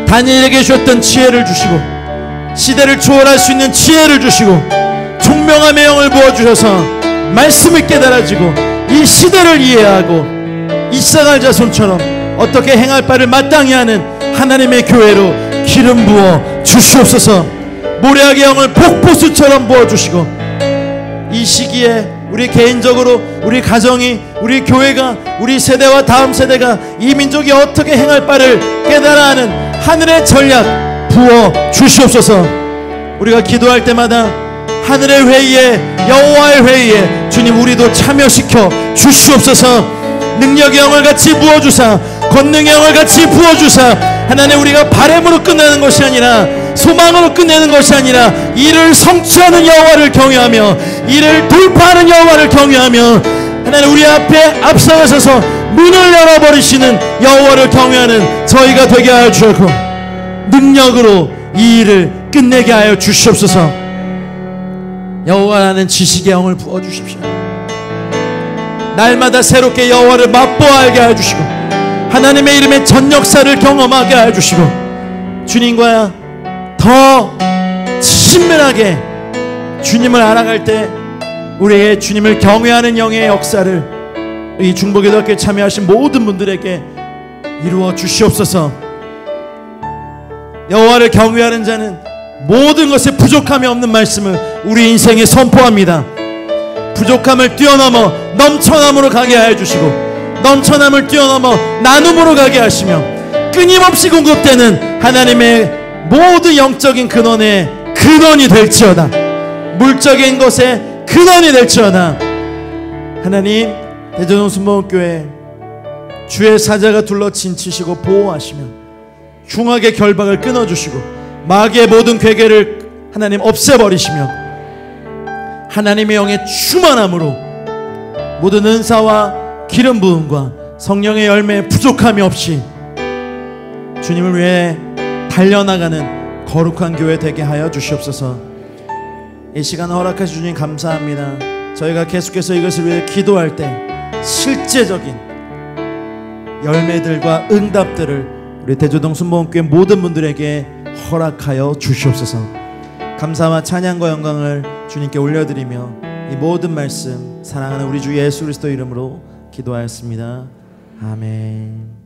다니엘에게 주셨던 지혜를 주시고 시대를 초월할 수 있는 지혜를 주시고 총명함의 영을 부어주셔서 말씀을 깨달아지고 이 시대를 이해하고 이사갈 자손처럼 어떻게 행할 바를 마땅히 하는 하나님의 교회로 기름 부어 주시옵소서. 모래학의 영을 폭포수처럼 부어주시고 이 시기에 우리 개인적으로 우리 가정이 우리 교회가 우리 세대와 다음 세대가 이 민족이 어떻게 행할 바를 깨달아 하는 하늘의 전략 부어 주시옵소서. 우리가 기도할 때마다 하늘의 회의에 여호와의 회의에 주님 우리도 참여시켜 주시옵소서. 능력의 영을 같이 부어주사 권능의 영을 같이 부어주사 하나님, 우리가 바램으로 끝내는 것이 아니라 소망으로 끝내는 것이 아니라 이를 성취하는 여호와를 경외하며 이를 돌파하는 여호와를 경외하며 하나님, 우리 앞에 앞서가셔서 문을 열어버리시는 여호와를 경외하는 저희가 되게 하여 주시고 능력으로 이 일을 끝내게 하여 주시옵소서. 여호와라는 지식의 영을 부어주십시오. 날마다 새롭게 여호와를 맛보아 알게 하여 주시고 하나님의 이름의 전 역사를 경험하게 하여 주시고 주님과 더 친밀하게 주님을 알아갈 때 우리의 주님을 경외하는 영의 역사를 이 중보기도학교에 참여하신 모든 분들에게 이루어 주시옵소서. 여호와를 경외하는 자는 모든 것에 부족함이 없는 말씀을 우리 인생에 선포합니다. 부족함을 뛰어넘어 넘쳐남으로 가게 하여 주시고 넘쳐남을 뛰어넘어 나눔으로 가게 하시며 끊임없이 공급되는 하나님의 모든 영적인 근원의 근원이 될지어다. 물적인 것의 근원이 될지어다. 하나님, 대전홍순복음교회 주의 사자가 둘러친 치시고 보호하시며 흉악의 결박을 끊어주시고 마귀의 모든 괴계를 하나님 없애버리시며 하나님의 영의 충만함으로 모든 은사와 기름 부음과 성령의 열매에 부족함이 없이 주님을 위해 달려나가는 거룩한 교회 되게 하여 주시옵소서. 이 시간 허락하신 주님 감사합니다. 저희가 계속해서 이것을 위해 기도할 때 실제적인 열매들과 응답들을 우리 대조동 순복음교회 모든 분들에게 허락하여 주시옵소서. 감사와 찬양과 영광을 주님께 올려드리며 이 모든 말씀 사랑하는 우리 주 예수 그리스도 이름으로 기도하였습니다. 아멘.